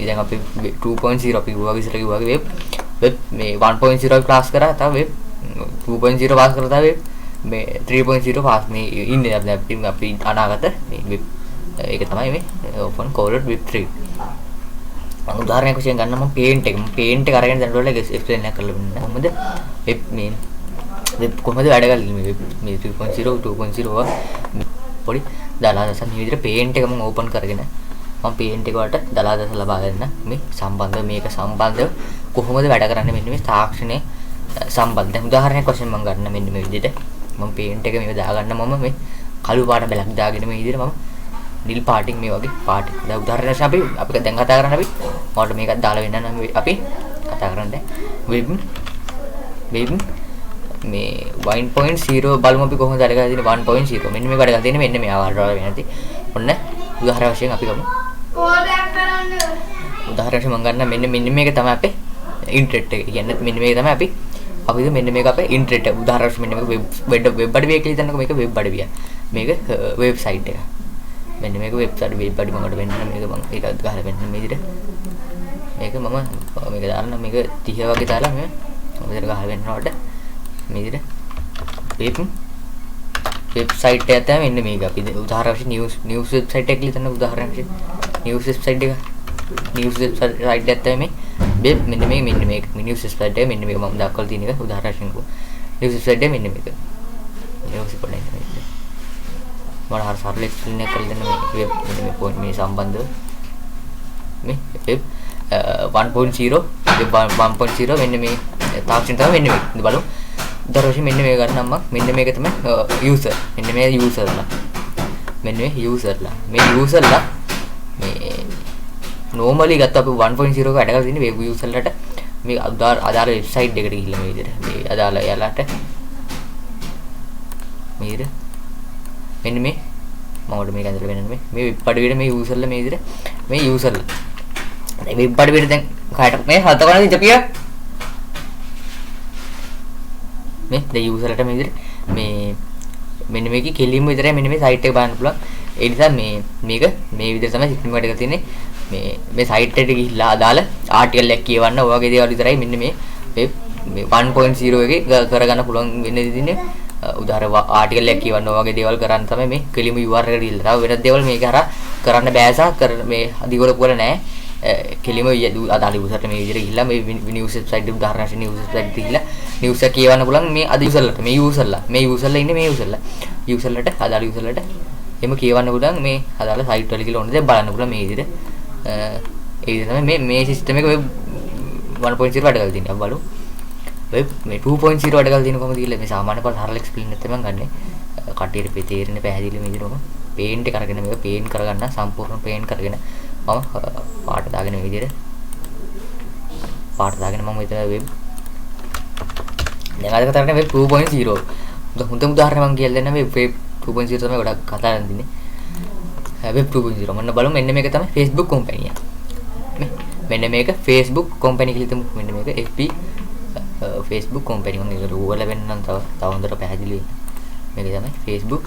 දැන් අපි 2.0 අපි ගුවා විතර කිව්වා වගේ web මේ 1.0 ක්ලාස් කරා තව web 2.0 පාස් කරලා තව මේ 3.0 පාස් මේ ඉන්නේ අපි අනාගත මේ web ඒක තමයි මේ open called web 3 මම උදාහරණයක් වශයෙන් ගන්න මම paint එක අරගෙන දැන් ඔයාලට explain එකක් කරලා දෙන්න. කොහොමද web මේ web කොහොමද වැඩ කරන්නේ මේ 3.0 2.0 පොඩි දලාදස මේ විදිහට paint එක මම open කරගෙන මම paint එක වලට දලාදස ලබා ගන්න මේ මේක සම්බන්ධව කොහොමද වැඩ කරන්නේ මෙන්න මේ තාක්ෂණයේ සම්බන්ධ උදාහරණයක් වශයෙන් මම ගන්න මෙන්න මේ විදිහට මම paint එක මේක දාගන්න මම මේ කළු පාට බැලක් දාගෙන මේ විදිහට මම නිල් පාටින් මේ වගේ පාට දැන් උදාහරණයක් අපි දැන් කතා කරන්නේ අපි මට මේකත් දාලා වෙන්න නම් අපි කතා කරන්නේ web මේ 1.0 බලමු අපි කොහොමද වැඩ කරලා තියෙන්නේ 1.0 මෙන්න මේක වැඩ කරලා තියෙන්නේ මෙන්න මේ ආකාරයට වෙනදී ඔන්න උදාහරණ වශයෙන් අපි ගමු උදාහරණයක් මම ගන්න මෙන්න මේක තමයි අපේ ඉන්ටර්නෙට් එක කියන්නේ මෙන්න මේක තමයි අපිද මෙන්න මේක අපේ ඉන්ටර්නෙට් එක උදාහරණයක් මෙන්න මේක වෙබ් අඩවිය කියලා හිතන්නකෝ මේක වෙබ් අඩවිය මේක වෙබ්සයිට් එක මෙන්න මේක වෙබ්සයිට් වෙබ් අඩවිය මකට වෙන්න මේක මම ඒකත් ගහලා වෙන්න මේ විදිහට මේක මම මේක දාන්න මේක 30 වගේ දාලා මේ විදිහට ගහලා වෙන්නවට මේ විදිහට වෙබ්සයිට් එක තමයි මෙන්න මේක අපි උදාහරණ වශයෙන් නිවුස් වෙබ්සයිට් එක කියලා හිතන්න උදාහරණ වශයෙන් නිවුස් වෙබ්සයිට් එක නිවුස් වෙබ්සයිට් එක තමයි මේ මෙන්න මේක නිවුස් වෙබ්සයිට් එක මෙන්න මේක මම දක්වලා තියෙන එක උදාහරණ වශයෙන් නිවුස් වෙබ්සයිට් එක මෙන්න මේක නිවුස් පොඩ්ඩක් මම හරියට සරල එක්ස්ප්ලේන් එකක් කරලා දෙන්න මේ වෙබ් මේ පොයින්ට් මේ සම්බන්ධව මේ වෙබ් 1.0 වෙබ් 1.0 මෙන්න මේ තාක්ෂණ තමයි මෙන්න මේක බලමු දරෝෂි මෙන්න මේක ගන්නම් මම මෙන්න මේක තමයි යූසර් මෙන්න මේ යූසර්ලා මෙන්න මේ යූසර්ලා මේ normally ගත්ත අපි 1.0 එක වැඩ කරලා තියෙන්නේ වෙබ් යූසර්ලට මේ අදාළ වෙබ්සයිට් එකට ගිහිල්ලා මේ විදිහට මේ අදාළ යාලට මෙන්න මේ මම මේක ඇඳලා වෙනන්නේ මේ වෙබ් අඩවියට මේ යූසර්ලා මේ විදිහට මේ යූසර්ලා දැන් වෙබ් අඩවියට දැන් කාට මේ හත කරන ඉඳපිය මේ දැන් යූසර්ලට මේ විදිහට මේ මෙන්න මේකේ කෙලින්ම විතරයි මෙන්න මේ සයිට් එක බලන්න පුළුවන් ඒ නිසා මේක මේ විදිහට තමයි සිස්ටම් එකට තියෙන්නේ මේ සයිට් එකට ගිහිල්ලා අදාළ ආටිකල් එකක් කියවන්න ඔය වගේ දේවල් විතරයි මෙන්න මේ 1.0 එකේ කරගන්න පුළුවන් වෙන්නේ ඉතින්නේ උදාහරණ ආටිකල් එකක් කියවන්න ඔය වගේ දේවල් කරන්න තමයි මේ කෙලිම URL එකට ගිහිල්ලා. තව වෙනත් දේවල් මේක හරහා කරන්න බෑසා මේ අදිගොල පුවල නැහැ. කෙලිම අදාළ යූසර්ට මේ විදිහට ගිහිල්ලා මේ නිවුස් වෙබ්සයිට් එක උදාහරණ වශයෙන් නිවුස් වෙබ්සයිට් එකට ගිහිල්ලා නිවුස් එක කියවන්න පුළුවන් මේ අද යූසර්ලට මේ යූසර්ලා ඉන්නේ මේ යූසර්ලට අදාළ යූසර්ලට එම කියවන්න පුළුවන් මේ අදාළ සයිට් වල කියලා ඕන දේ බලන්න පුළුවන් මේ විදිහට ඒ විදිහට තමයි මේ සිස්ටම් එක වෙබ් 1.0 වැඩ කරලා තියෙන්නේ. අපි බලමු වෙබ් මේ 2.0 වැඩ කරලා තියෙන කොහොමද කියලා මේ සාමාන්‍ය පොල් හරල එක්ස්ප්ලේන් එකක් තමයි ගන්නෙ. කටියට තේරෙන්නේ පැහැදිලි මේ විදිහටම පේන්ට් එක අරගෙන මේක පේන්ට් කරගන්න සම්පූර්ණ පේන්ට් කරගෙන මම පාට දාගෙන මේ විදිහට පාට දාගෙන මම හිතන වෙබ් දැන් අද කතා කරන්නේ වෙබ් 2.0 හොඳ උදාහරණයක් මම කියලා දෙන්න මේ වෙබ් 2.0 තමයි ගොඩක් කතා කරන්නේ. වෙබ් 2.0 මොන්න බලමු මෙන්න මේක තමයි Facebook කම්පැනි එක. මෙන්න මේක Facebook කම්පැනි කියලා හිතමු. මෙන්න මේක FB Facebook කම්පැනි මම ඒක රුවල වෙන්න නම් තව හොඳට පැහැදිලි මේක තමයි Facebook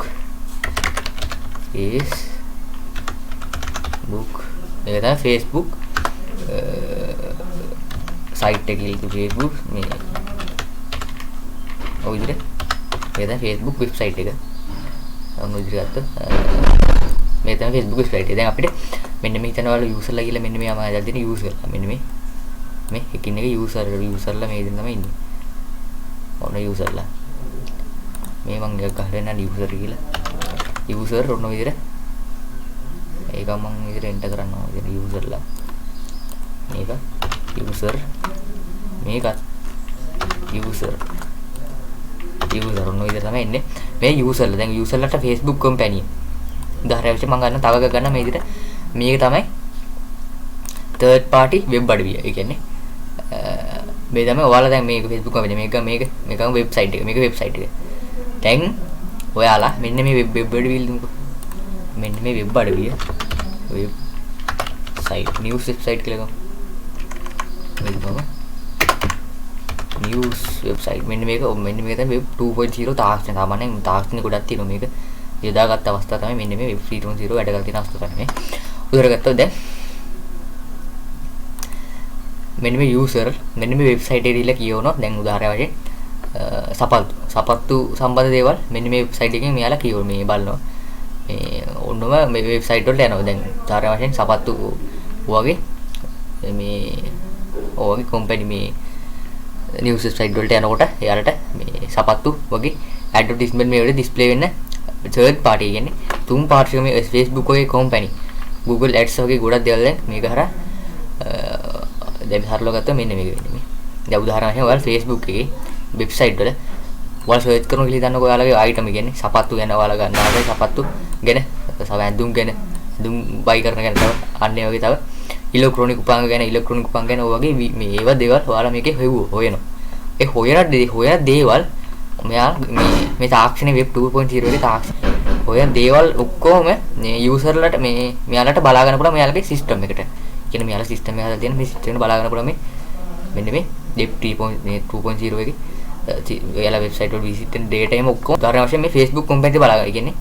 මේක තමයි Facebook සයිට් එක කියලා Facebook මේ ඔය විදිහට මේක තමයි Facebook වෙබ්සයිට් එක. ඔන්න විදිහට මේ තමයි Facebook වෙබ්සයිට් එක. දැන් අපිට මෙන්න මේ හිතනවල යූසර්ලා කියලා මෙන්න මේ අමාරු දෙන යූසර්ලා මෙන්න මේ එකින් එක යූසර්ලා මේ දෙන්න තමයි ඉන්නේ. ඔන්න යූසර්ලා මේ මම එකක් ගහලා යන්න යූසර් කියලා. යූසර් ඔන්න විදිහට ඒ මේක මම ඉතින් එන්ටර් කරන්න ඕනේ යූසර්ලා මේක යූසර් මේකත් යූසර් ඔන්න ඔය විදිහට තමයි එන්නේ මේ යූසර්ලා දැන් යූසර්ලාට Facebook කම්පැනි උදාහරණයක් විදිහට මම ගන්න තව එකක් ගන්න මේ විදිහට මේක තමයි third party web අඩවිය ඒ කියන්නේ මේ තමයි ඔයාලා දැන් මේක Facebook කම්පැනි මේක වෙබ්සයිට් එක මේක වෙබ්සයිට් එක දැන් ඔයාලා මෙන්න මේ වෙබ් අඩවිය මෙන්න මේ වෙබ් අඩවිය වෙබ් සයිට් නිවුස් වෙබ්සයිට් කියලා ගමු නිවුස් වෙබ්සයිට් මෙන්න මේක තමයි වෙබ් 2.0 තාක්ෂණ සාමාන්‍යයෙන් තාක්ෂණ ගොඩක් තියෙනවා මේක යොදාගත් අවස්ථාව තමයි මෙන්න මේ වෙබ් 3.0 වැඩ කරලා තියෙන අවස්ථාව තමයි උදාහරණ ගත්තොත් දැන් මෙන්න මේ යූසර් මෙන්න මේ වෙබ්සයිට් එකේ දීලා කියවනවා දැන් උදාහරණයක් වශයෙන් සපත්තු සම්බන්ධ දේවල් මෙන්න මේ වෙබ්සයිට් එකෙන් මෙයාලා කියවන මේ බලනවා මේ ඔන්නම මේ වෙබ්සයිට් වලට යනවා දැන් උදාහරණ වශයෙන් සපත්තු වගේ මේ ඔයගේ කම්පැනි මේ නිවුස් වෙබ්සයිට් වලට යනකොට එයාලට මේ සපත්තු වගේ ඇඩ්වර්ටයිස්මන්ට් මේ වල ඩිස්ප්ලේ වෙන්න third party කියන්නේ තුන් පාර්ශ්වික මේ Facebook වගේ කම්පැනි Google Ads වගේ ගොඩක් දේවල් දැන් මේක හරහා දැන් හරලව ගත්තා මෙන්න මේක වෙන්නේ මේ දැන් උදාහරණ වශයෙන් ඔයාලා Facebook එකේ වෙබ්සයිට් වල ඔයාලා සර්ච් කරනවා කියලා හිතන්නකෝ ඔයාලගේ අයිටම් කියන්නේ සපත්තු ගැන ඔයාලා ගන්නවා සපත්තු ගැන සවැඳුම් ගැන දුම් බයි කරන ගැන තව අන්න ඒ වගේ තව ඉලෙක්ට්‍රොනික උපකරණ ගැන ඔය වගේ මේ ඒවා දේවල් ඔයාලා මේකේ හොයනවා ඒ හොයන දේවල් මෙයා මේ තාක්ෂණයේ වෙබ් 2.0 එකේ තාක්ෂණ හොයන දේවල් ඔක්කොම මේ යූසර්ලට මේ මෙයාලට බලා ගන්න පුළුවන් මෙයාලගේ සිස්ටම් එකට කියන්නේ මෙයාලා සිස්ටම් එක හදලා තියෙන මේ සිස්ටම් එක බලා ගන්න පුළුවන් මේ මෙන්න මේ වෙබ් 2.0 එකේ ඔයාලා වෙබ්සයිට් වල විසිට් කරන data එක ඔක්කොම උදාහරණ වශයෙන් මේ Facebook කම්පැනි එක බලා ගන්න. කියන්නේ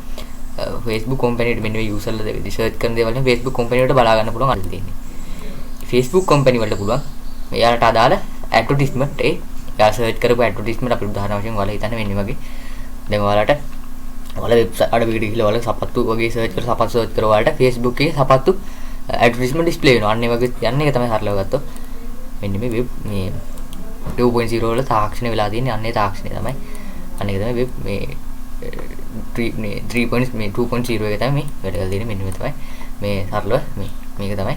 Facebook කම්පැනිට මෙන්න මේ යූසර්ලා රිසර්ච් කරන දේවල් නේ Facebook කම්පැනි වලට බලා ගන්න පුළුවන් අල්ල තියෙන්නේ. Facebook කම්පැනි වලට පුළුවන් මෙයාලට අදාළ ඇඩ්වර්ටයිස්මන්ට් එයා සර්ච් කරපු ඇඩ්වර්ටයිස්මන්ට් අපිට උදාහරණ වශයෙන් ඔයාලා හිතන්න මෙන්න වගේ දැන් ඔයාලට ඔයාලා වෙබ්සයිට් අඩවියට ගිහලා ඔයාලා සපත්තු වගේ සර්ච් කරලා සපත්තු සර්ච් කරලා ඔයාලට Facebook එකේ සපත්තු ඇඩ්වර්ටයිස්මන්ට් ඩිස්ප්ලේ වෙනවා. අන්න ඒ වගේ යන්නේ එක තමයි හරලව ගත්තොත් මෙන්න මේ වෙබ් මේ 2.0 වල තාක්ෂණ වෙලා තියෙන්නේ අන්නේ තාක්ෂණය තමයි අන්න ඒක තමයි වෙබ් මේ 2.0 එක තමයි මේ වැඩ කරලා තියෙන්නේ මෙන්න මේ තමයි මේ සරලව මේක තමයි.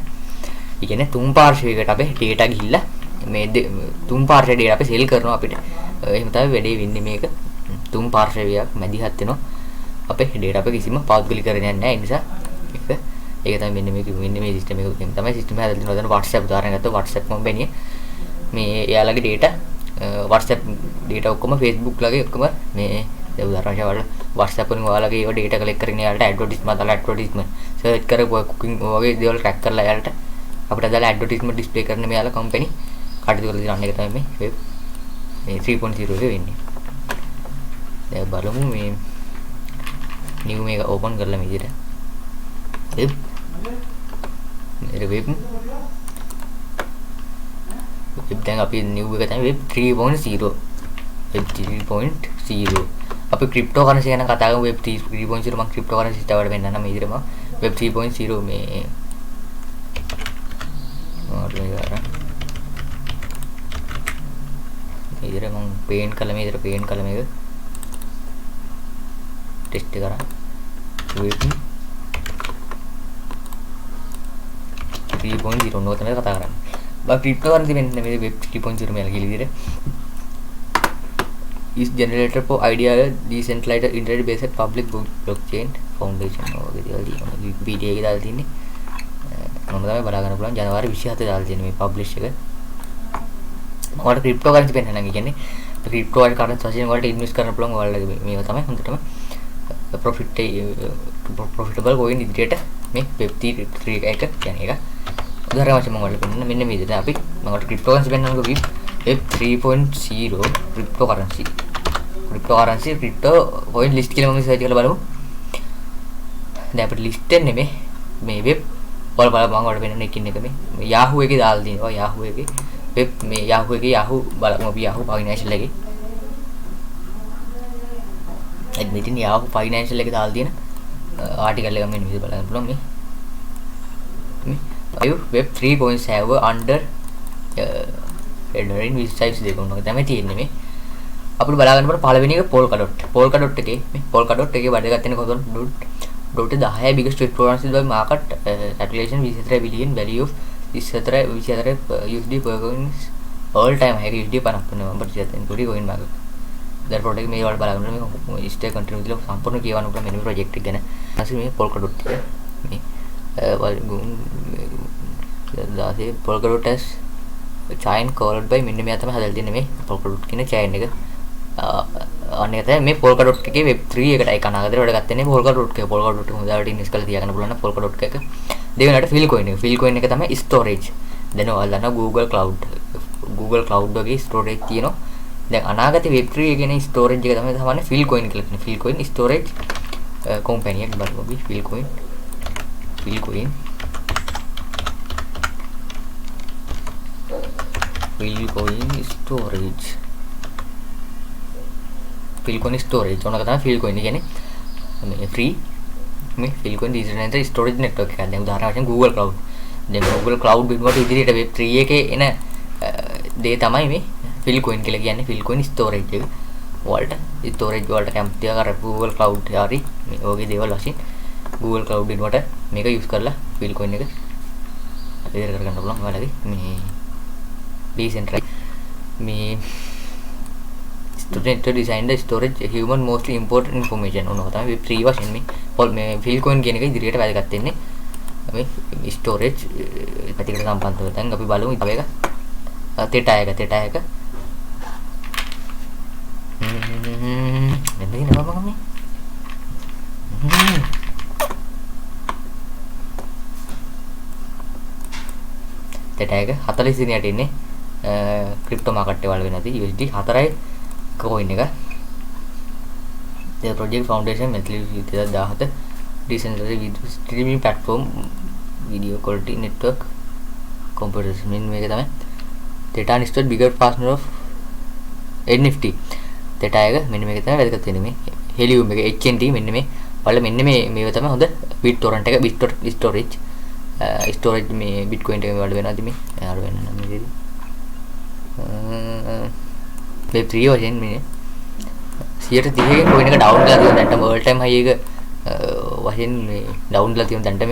ඒ කියන්නේ තුන් පාර්ශ්වයකට අපේ data ගිහිල්ලා මේ තුන් පාර්ශ්වයේ data අපි සෙල් කරනවා අපිට. එහෙම තමයි වැඩේ වෙන්නේ මේක. තුන් පාර්ශ්වයක් මැදිහත් වෙනවා. අපේ data අපේ කිසිම පෞද්ගලිකරණයක් නැහැ. ඒ නිසා ඒක තමයි මෙන්න මේ සිස්ටම් එක තමයි සිස්ටම් එක හදලා තියෙනවා. WhatsApp උදාහරණ ගත්තොත් WhatsApp කම්පැනි මේ එයාලගේ data WhatsApp data ඔක්කොම Facebook ලගේ ඔක්කොම මේ උදාහරණයක් වල WhatsApp වලින් ඔයාලගේ ඒවා data collect කරගෙන එයාලට ඇඩ්වර්ටයිස්මන්ට් සර්ච් කරපුවා cooking වගේ දේවල් track කරලා එයාලට අපිට අදාළ ඇඩ්වර්ටයිස්මන්ට් ඩිස්ප්ලේ කරන මෙයාලා කම්පැනි කටයුතු කරලා තියෙන එක තමයි මේ 3.0 එක වෙන්නේ. දැන් බලමු මේ new මේක ඕපන් කරලා මේ විදිහට වෙබ් දැන් අපි new එක තමයි වෙබ් 3.0 අපි ක්‍රිප්ටෝ කරන්සි ගැන කතා කරමු වෙබ් 3.0 මම ක්‍රිප්ටෝ කරන්සි සිස්ටම් වලට වෙන්නන්න මේ විදිහටම වෙබ් 3.0 මේ ඉතින් මම පේන් කළා මේක ටෙස්ට් කරා වෙබ් 3.0 නෝ තමයි කතා කරන්නේ. බා ක්‍රිප්ටෝ කරන්සි වෙන්න මේ වෙබ් 3.0 මේල කියලා විදිහට is generated for ideal decentralized internet based public blockchain foundation වගේ දේවල් තියෙනවා. විකීපීඩියා එකේ දාලා තින්නේ. මම තමයි බලා ගන්න පුළුවන් ජනවාරි 27 දාලා තියෙන මේ පබ්ලිෂ් එක. ඔයාලට ක්‍රිප්ටෝ කරන්සි පෙන්නන්න කියන්නේ ක්‍රිප්ටෝ වල කරන්සි වශයෙන් ඔයාලට ඉන්වෙස්ට් කරන්න පුළුවන් ඔයාලගේ මේක තමයි හොඳටම ප්‍රොෆිටබල් coin ඉදිරියට මේ web 3 එක කියන්නේ එක. උදාහරණ වශයෙන් මම ඔයාලට පෙන්නන්න මෙන්න මේ විදිහට අපි මම ඔයාලට ක්‍රිප්ටෝ කරන්සි පෙන්නන්නකෝ web 3.0 crypto currency crypto coin list කියලා මම සර්ච් කරලා බලමු. දැන් අපිට list එන්නේ මේ web වල මම ඔයාලට පෙන්නන්න එකින් එක මේ Yahoo එකේ දාලා තියෙනවා. Yahoo එකේ web මේ Yahoo බලමු අපි Yahoo financial එකේ admitting Yahoo financial එකේ දාලා තියෙන ආටිකල් එක මෙන්න මෙහෙම බලන්න පුළුවන් මේ web 3.0 under headline websites දෙක උනක තමයි තියෙන්නේ මේ අපිට බලා ගන්න පුළුවන් පළවෙනි එක polka dot එකේ මේ polka dot එකේ වැඩ ගන්න කොහොමද dot 10 biggest cryptocurrencies by market capitalization 24 billion value of 24 USD per coins all time high USD 50 नवंबर 2023 पूरी coin market දැන් ප්‍රොජෙක්ට් මේ වල බලන්න මේ ස්ටේ කන්ටිනියු කියලා සම්පූර්ණ කියවන්න උඩ මෙන්න ප්‍රොජෙක්ට් එක ගැන ඊට මේ Polkadot එක මේ දාසේ Polkadot as chain called by මෙන්න මෙයා තමයි හදලා දෙන්නේ මේ Polkadot කියන chain එක අනේ තමයි මේ Polkadot එකේ web3 එකට ඒක අනාගතේ වැඩ ගත්තේ නේ Polkadot එක හොඳට ඉන්වෙස්ට් කරලා තියාගන්න පුළුවන් නම් Polkadot එක දෙවෙනියට fill coin එක තමයි storage දැන් ඔයාලා දන්නවා Google cloud වගේ storage තියෙනවා දැන් අනාගතේ web3 එකේ storage එක තමයි සාමාන්‍ය fill coin කියලා කියන්නේ fill coin storage company එකක් බලමු අපි fill coin storage ඕනක තමයි fill coin කියන්නේ මේ free මේ fill coin decentralized storage network එකක් දැන් උදාහරණ වශයෙන් Google cloud දැන් Google cloud බිමුවට ඉදිරියට web3 එකේ එන දේ තමයි මේ fill coin කියලා කියන්නේ fill coin storage එක වලට storage වලට කැමති ආකාර Google cloud හරි මේ වගේ දේවල් වශයෙන් Google cloud බිමුවට මේක use කරලා fill coin එක අපිට කරගන්න පුළුවන් ඔයාලගේ මේ decentralized මේ student to design the storage human mostly important information ඕනක තමයි web3 වශයෙන් මේ fill coin කියන එක ඉදිරියට වැදගත් වෙන්නේ මේ storage පැතිකඩ සම්බන්ධව දැන් අපි බලමු ඉතින් එක තෙටා එක මෙන්න නම මම තෙටා එක 40 දිනයට ඉන්නේ ක්‍රිප්ටෝ මාකට් එක වල වෙනදී USD 4යි coin එක the project foundation mentally 2017 decentralized video streaming platform video quality network computers මේක තමයි data listed bigger partner of NFT data එක මෙන්න මේක තමයි වැදගත් වෙන්නේ මේ Helium එක HNT මෙන්න මේ බලන්න මෙන්න මේව තමයි හොඳ BitTorrent එක storage මේ Bitcoin එක වල වෙනවාද මේ යාර වෙන නම් මේ web3 වශයෙන් මේ 130 ක coin එක down කරලා තියෙන දැන්ටම all time high එක වශයෙන් මේ down කරලා තියෙන දැන්ට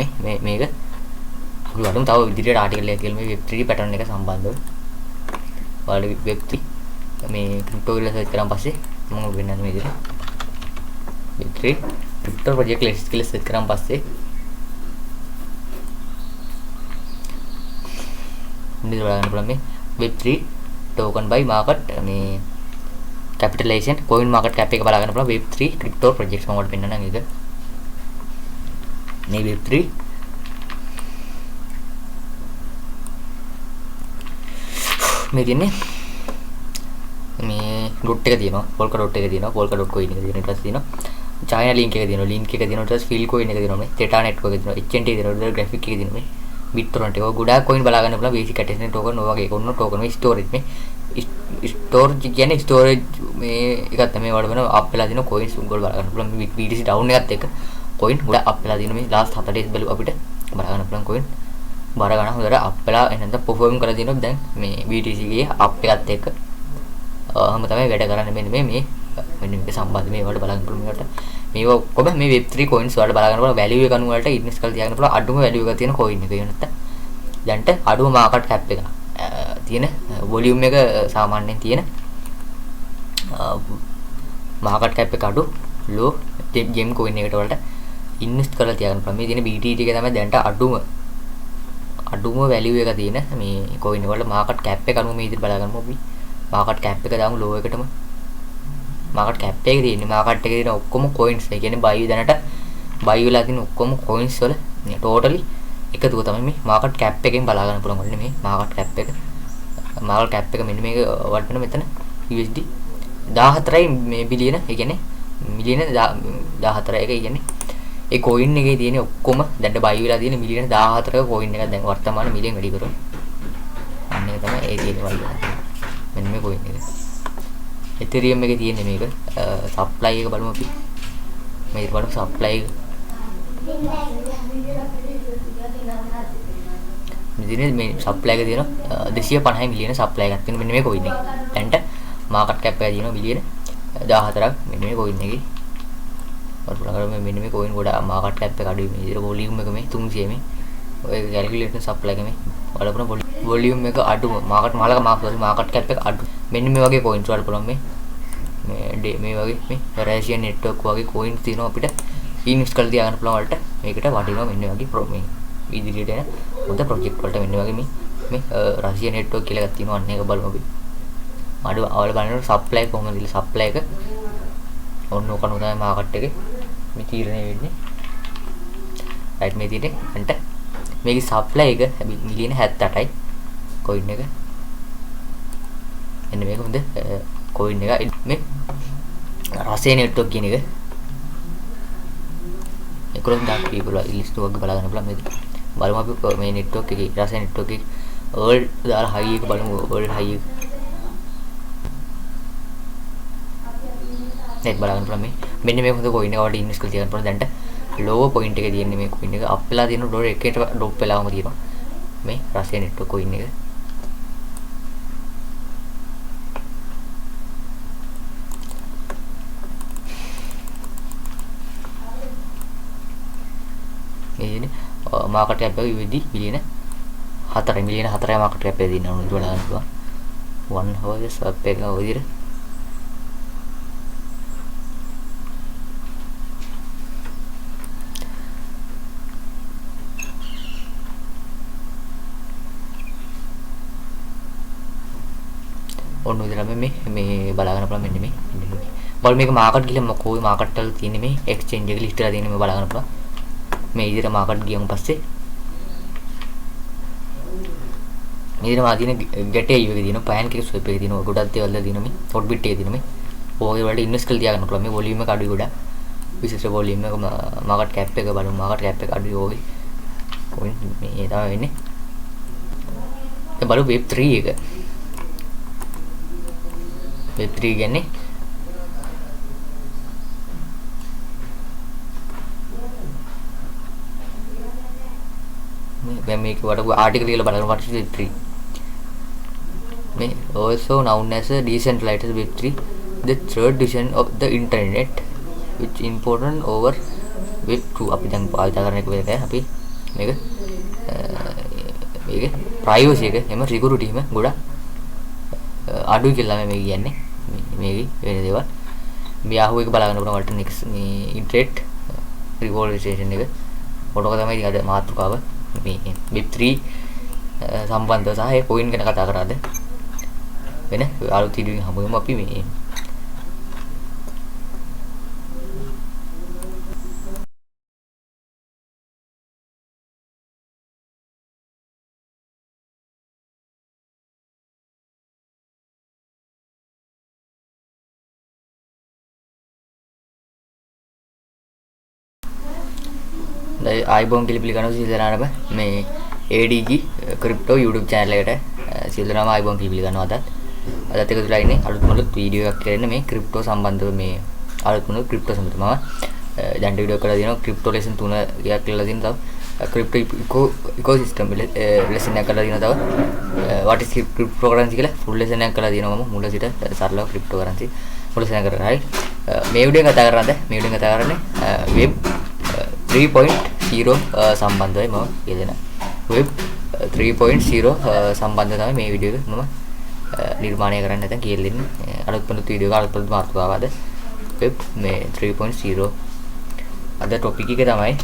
මේක අපි වඩමු තව ඉදිරියට ආටිකල් එකක් කියලා මේ web3 pattern එක සම්බන්ධව ඔයාලා web3 මේ crypto කියලා search කරාන් පස්සේ මම වෙන්නන්නේ මේ විදිහට web3 crypto project list කියලා search කරාන් පස්සේ ඉන්නේ බලන්න පුළුවන් මේ web3 token by market මේ capitalization coin market cap එක බලා ගන්න පුළුවන් web3 crypto projects මම ඔයාලට පෙන්නන්නම් ඒක මේ web3 මේ තියෙන්නේ මේ root එක තියෙනවා Polkadot එක තියෙනවා Polkadot coin එක තියෙනවා ඊට පස්සේ තියෙනවා China link එක තියෙනවා link එක තියෙනවා ඊට පස්සේ fill coin එක තියෙනවා මේ Theta network එක තියෙනවා HNT තියෙනවා graphic එක තියෙනවා මේ BitTorrent එක ගොඩාක් coin බලා ගන්න පුළුවන් basic attachment token ඔය වගේ කොන්න token මේ storage මේ storage කියන්නේ storage මේ එකක් තමයි වල වෙන up වෙලා තියෙන coins උගල බලා ගන්න පුළුවන් BTC down එකත් එක්ක coin ගොඩාක් up වෙලා තියෙන මේ last 7 days බලු අපිට බලා ගන්න පුළුවන් coin බාර ගන්න හොඳට up වෙලා එහෙනම් perform කරලා තියෙනවා දැන් මේ BTC ගේ up එකත් එක්ක හැම තමයි වැඩ කරන්නේ මෙන්න මේ මේක සම්බන්ධ මේ වලට බලන්න පුළුවන් මේකට මේව ඔක්කොම මේ web3 coins වලට බලා ගන්න පුළුවන් value එක අනුව වලට ඉන්වෙස්ට් කරලා තියාගන්න පුළුවන් අඩුම value එක තියෙන coin එක කියන නැත්නම් දැන්ට අඩුම market cap එක තියෙන volume එක සාමාන්‍යයෙන් තියෙන market cap එක අඩු low gem coin එකට වලට ඉන්වෙස්ට් කරලා තියාගන්න පුළුවන් මේ තියෙන BTC එක තමයි දැන්ට අඩුම value එක තියෙන මේ coin වල market cap එක අනුව මේ විදිහට බලා ගන්නමු අපි market cap එක දාමු low එකටම market cap එකේ තියෙන market එකේ තියෙන ඔක්කොම coins ඒ කියන්නේ buy දැනට buy වෙලා තියෙන ඔක්කොම coins වල totally එකතුව තමයි මේ market cap එකෙන් බලා ගන්න පුළුවන් වන්නේ මේ market cap එක මෙන්න මේක වලට වෙන මෙතන USD 14යි මේ බිලියන ඒ කියන්නේ මිලියන 14 එක කියන්නේ ඒ coin එකේ තියෙන ඔක්කොම දැන් buy වෙලා තියෙන මිලියන 14ක coin එක දැන් වර්තමාන මිලියන වැඩි කරලා අන්න ඒක තමයි ඒ තියෙන වල මෙන්න මේ coin එක Ethereum එකේ තියෙන්නේ මේක supply එක බලමු අපි මේක බලමු supply එක මේ supply එක තියෙනවා 250 මිලියන supply එකක් තියෙනවා මෙන්න මේ coin එකේ දැන්ට market cap එක තියෙනවා මිලියන 14ක් මෙන්න මේ coin එකේ බලන්න මෙන්න මේ coin ගොඩ මාකට් කැප් එක අඩුයි මේ විදිහට වොලියුම් එක මේ 300 මේ ඔය කැල්කියුලේටර් සප්ලයි එක මේ බලපුවම වොලියුම් එක අඩු මාකට් කැප් එක අඩු මෙන්න මේ වගේ coins වල බලන්න මේ වගේ මේ රෑෂියන් නෙට්වර්ක් වගේ coins තියෙනවා අපිට ඉන්වෙස්ට් කරලා තියාගන්න පුළුවන් වලට මේකට වටිනවා මෙන්න වගේ මේ ඉදිරියට එන හොඳ ප්‍රොජෙක්ට් වලට මෙන්න වගේ මේ රෂියන් නෙට්වර්ක් කියලා එකක් තියෙනවා අන්න ඒක බලමු අපි අඩු අවල බලනකොට සප්ලයි කොහොමද කියලා සප්ලයි එක ඔන්න ඔකන තමයි මාකට් එකේ මේ තීරණය වෙන්නේ රයිට් මේ තියෙන්නේ අන්ට මේකේ සප්ලයි එක මිලියන 78යි coin එක එන්න මේක හොඳ coin එක මේ රෂියන් නෙට්වර්ක් කියන එක 11000 people ලිස්ට් එකක් බලා ගන්න පුළුවන් මේක බලමු අපි මේ නෙට්වර්ක් එකේ රෂියන් නෙට්වර්ක් එකේ වර්ල්ඩ් දාලා හයි එක බලමු වර්ල්ඩ් හයි එක net බලන්න පුළුවන් මෙන්න මේ හොඳ coin එක වලට ඉන්වෙස්ට් කරලා තියන්න පුළුවන් දැන්ට lower point එකේ තියෙන්නේ මේ coin එක up වෙලා තියෙන ඩොලර් 1කට drop වෙලාම තියෙනවා මේ රෂියන් නෙට්වර්ක් coin එක මේනේ මාකට් කැප් එක USD මිලියන 4 මිලියන 4යි මාකට් කැප් එක දිනන උඩ බලන්න පුළුවන් 1 hour swap එක ඔය විදිහට ඔන්න විදිහට මේ බලාගන්න පුළුවන් මෙන්න මේ බලමු මේක මාකට් ගිහලා මොකෝ මාකට් වල තියෙන්නේ මේ එක්ස්චේන්ජ් එක ලිස්ට් කරලා තියෙන්නේ මේ බලාගන්න පුළුවන් මේ විදිහට මාකට් ගියමු පස්සේ මේ විදිහට මාදින ගැටේ එකේ දින පෑන් කේස් ස්වැප් එකේ දින ගොඩක් දේවල් දින මේ හොට් බිට් එකේ දින මේ ඔය වලට ඉන්වෙස්ට් කරලා තියාගන්න පුළුවන් මේ වොලියුම් එක අඩුයි ගොඩක් විශේෂ වොලියුම් එක මාකට් කැප් එක බලමු මාකට් කැප් එක අඩුයි ඕගේ coin මේ තමයි වෙන්නේ දැන් බලමු web 3 එක web 3 කියන්නේ මේ මේක වඩ ආටිකල් කියලා බලන්න what is web 3 may also known as a decentralized web 3 the third division of the internet which important over web 2 අපි දැන් පාවිච්චි කරන එක වෙලක අපි මේක privacy එක එම security එක ගොඩක් අඩුයි කියලා මේ කියන්නේ මේකේ වෙන දේවල් මේ Yahoo එක බලාගෙන බලන වලට next මේ internet revolution එක ඔතක තමයි අද මාතෘකාව මේ web 3 සම්බන්ධව සහ ඒ coin ගැන කතා කරාද වෙන අලුත් වීඩියෝ එකකින් හමුවෙමු අපි මේ ආයිබෝන් කියලා පිළිගන්නවා සියලුනාම මේ ADG crypto YouTube channel එකට සියලුනාම ආයිබෝන් කියලා පිළිගන්නවා අදත් එක තුලා ඉන්නේ අලුත් මලුත් වීඩියෝ එකක් කරන්න මේ crypto සම්බන්ධව මේ අලුත් මලුත් crypto සම්බන්ධව මම දැන් වීඩියෝ කරලා දිනවා crypto lesson 3 එකක් කියලා දිනවා තව crypto ecosystem lesson එකක් කරලා දිනවා තව what is cryptocurrency කියලා full lesson එකක් කරලා දිනවා මම මුල සිට සරලව cryptocurrency full lesson එකක් කරලා හරි මේ වීඩියෝ කතා කරන්නේ web 3.0 සම්බන්ධවයි මම කියදෙන web 3.0 සම්බන්ධව තමයි මේ වීඩියෝ එක මම නිර්මාණය කරන්න නැත්නම් කියලා දෙන්නේ අලුත් පොත් වීඩියෝ එක අලුත් පොත් මාතෘකාවද web මේ 3.0 අද ටොපික් එක තමයි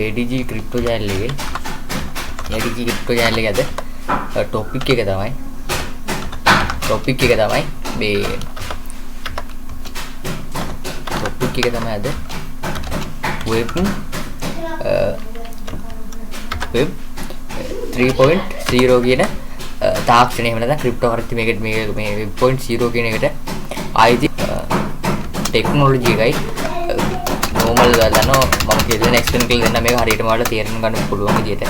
ADG crypto channel එකේ ADG crypto channel එකේ අද ටොපික් එක තමයි මේ ටොපික් එක තමයි අද web 3.0 කියන තාක්ෂණය එහෙම නැත්නම් ක්‍රිප්ටෝකරන්සි මේක මේ web 0 කියන එකට ආයිති ටෙක්නොලොජි එකයි normal ගන්නවා මම කියන එක්ස්ප්ලেইন කරලා දෙන්න මේක හරියටම ඔයාලට තේරුම් ගන්න පුළුවන් විදියට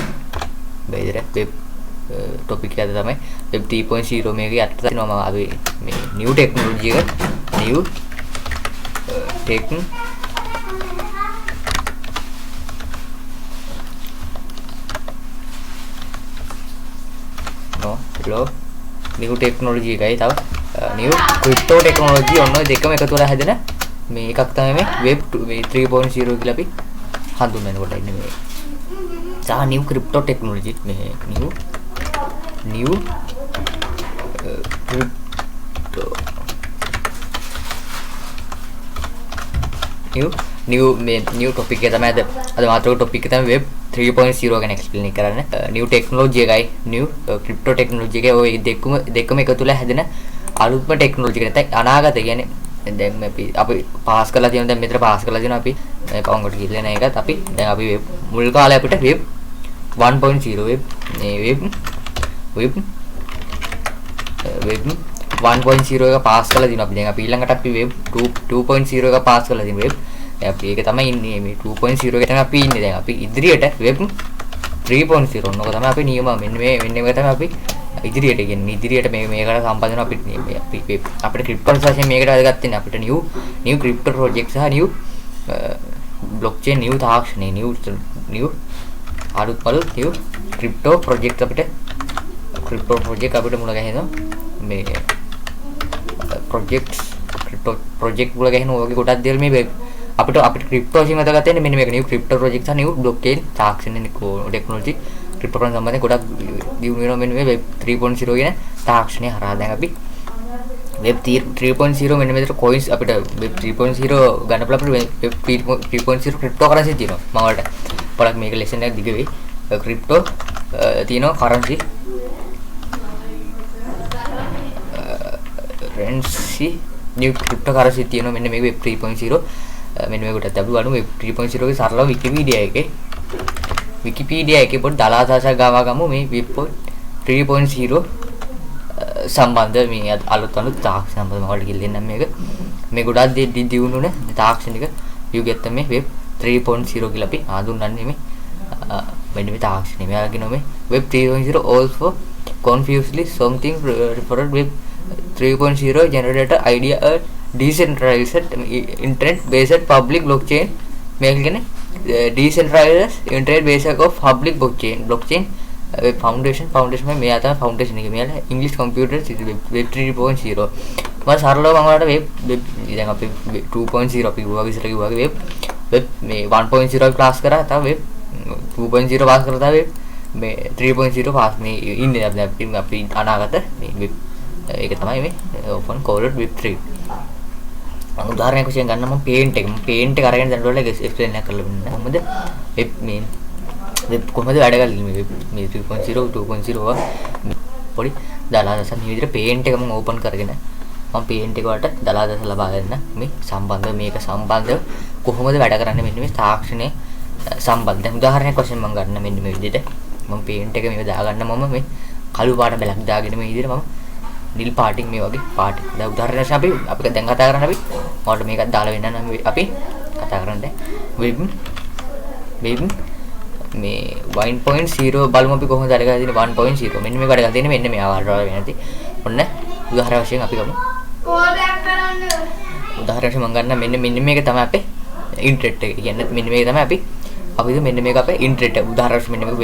බෙදලා web ටොපික් එක තමයි web 3.0 මේකේ අර්ථය තියෙනවා මම අපි මේ new technology එක new tech new technology එකයි තව new crypto technology ඔන්න දෙකම එකතු කරලා හැදෙන මේ එකක් තමයි මේ web 3.0 කියලා අපි හඳුන්වනකොට ඉන්නේ මේ. සහ new crypto technology මේ new crypto new topic එක තමයි අද මාතෘකාව topic එක තමයි web 3.0 ගැන explain කරන්න. new technology එකයි new crypto technology එකයි ඔය දෙකම එකතු වෙලා හැදෙන අලුත්ම technology එක. නැත්නම් අනාගතය කියන්නේ දැන් අපි පාස් කරලා තියෙනවා. දැන් මෙතන පාස් කරලා තියෙනවා අපි පවුන්කට ගිහලා නැහැ එකත් අපි දැන් අපි web මුල් කාලේ අපිට web 1.0 web 1.0 එක පාස් කරලා දිනවා අපි. දැන් අපි ඊළඟට අපි web 2.0 එක පාස් කරලා දිනවා. web අපි ඒක තමයි ඉන්නේ මේ 2.0 එක තමයි අපි ඉන්නේ. දැන් අපි ඉදිරියට web 3.0 ඔන්නක තමයි අපි නියම මෙන්න මේ තමයි අපි ඉදිරියට කියන්නේ. ඉදිරියට මේකට සම්බන්ධ වෙන අපිට අපිට ක්‍රිප්ටෝ වශයෙන් මේකට අදගත් වෙන අපිට new crypto project සහ new blockchain new තාක්ෂණය new අලුත් new crypto project අපිට මුල ගැහෙනවා මේ project මුල ගැහෙන ඔයගේ කොටක් දේවල් මේ අපිට ක්‍රිප්ටෝ වශයෙන් අදගත් වෙන්නේ මෙන්න මේක new crypto project සහ new blockchain තාක්ෂණය technology ක්‍රිප්ටෝ කරන සම්බන්ධයෙන් ගොඩක් දියුණු වෙනවා මෙන්න මේ web 3.0 කියන තාක්ෂණය හරහා. දැන් අපි web 3.0 මෙන්න මෙතන coins අපිට web 3.0 ගන්න පුළුවන් web 3.0 ක්‍රිප්ටෝ කරන්සි තියෙනවා. මම වලට පොඩක් මේක ලෙසන් එකක් දිග වෙයි. ක්‍රිප්ටෝ තියෙනවා කරන්සි new crypto currency තියෙනවා මෙන්න මේක web 3.0 මෙන්න මේකට අපි බලමු web 3.0 ගේ සරලව Wikipedia එකේ පොඩි දලාසාසක් ගාවගමු මේ web 3.0 සම්බන්ධ මේ අලුත් තාක්ෂණ සම්බන්ධව මම ඔයාලට කියන්න මේක මේ ගොඩක් දියුණු වෙන තාක්ෂණික යුගයක් තමයි web 3.0 කියලා අපි හඳුන්වන්නේ මේ මෙන්න මේ තාක්ෂණය. මෙයා කියනවා මේ web 3.0 also confusedly something referred web 3.0 generated idea a decentralized internet based public blockchain මේක කියන්නේ decentralized internet based of public blockchain foundation මේ ආතම foundation එක මෙයාලා english computer web 3.0 මම සරලව මම වලට web දැන් අපි 2.0 අපි ගුවා විතර කිව්වා web මේ 1.0 ක්ලාස් කරා තව web 2.0 පාස් කරලා තව web මේ 3.0 පාස් මේ ඉන්නේ අපි අනාගත මේ web ඒක තමයි මේ open called web 3 මම උදාහරණයක් වශයෙන් ගන්න මම paint එක අරගෙන දැන් ඔයාලට explain එකක් කරලා දෙන්න. කොහොමද web කොහොමද වැඩ කරන්නේ මේ 3.0 2.0 පොඩි දලාදස මේ විදිහට paint එක මම open කරගෙන මම paint එක වලට දලාදස ලබා ගන්න මේ මේක සම්බන්ධව කොහොමද වැඩ කරන්නේ මෙන්න මේ තාක්ෂණයේ සම්බන්ධ උදාහරණයක් වශයෙන් මම ගන්න මෙන්න මේ විදිහට මම paint එක මේක දාගන්න මම මේ කළු පාට බැලක් දාගෙන මේ විදිහට මම නිල් පාටින් මේ වගේ පාට. දැන් උදාහරණයක් වශයෙන් අපි දැන් කතා කරන්නේ අපි මට මේකක් දාලා වෙන්න නම් අපි කතා කරන්නේ web මේ 1.0 බලමු අපි කොහොමද වැඩ කරලා තියෙන්නේ 1.0 මෙන්න මේක වැඩ කරලා තියෙන්නේ මෙන්න මේ ආකාරයට වෙනදී. ඔන්න උදාහරණ වශයෙන් අපි ගමු. උදාහරණ වශයෙන් මම ගන්න මෙන්න මේක තමයි අපේ ඉන්ටර්නෙට් එක. කියන්නේ මෙන්න මේක තමයි අපි මෙන්න මේක අපේ ඉන්ටර්නෙට් එක. උදාහරණ වශයෙන් මෙන්න මේක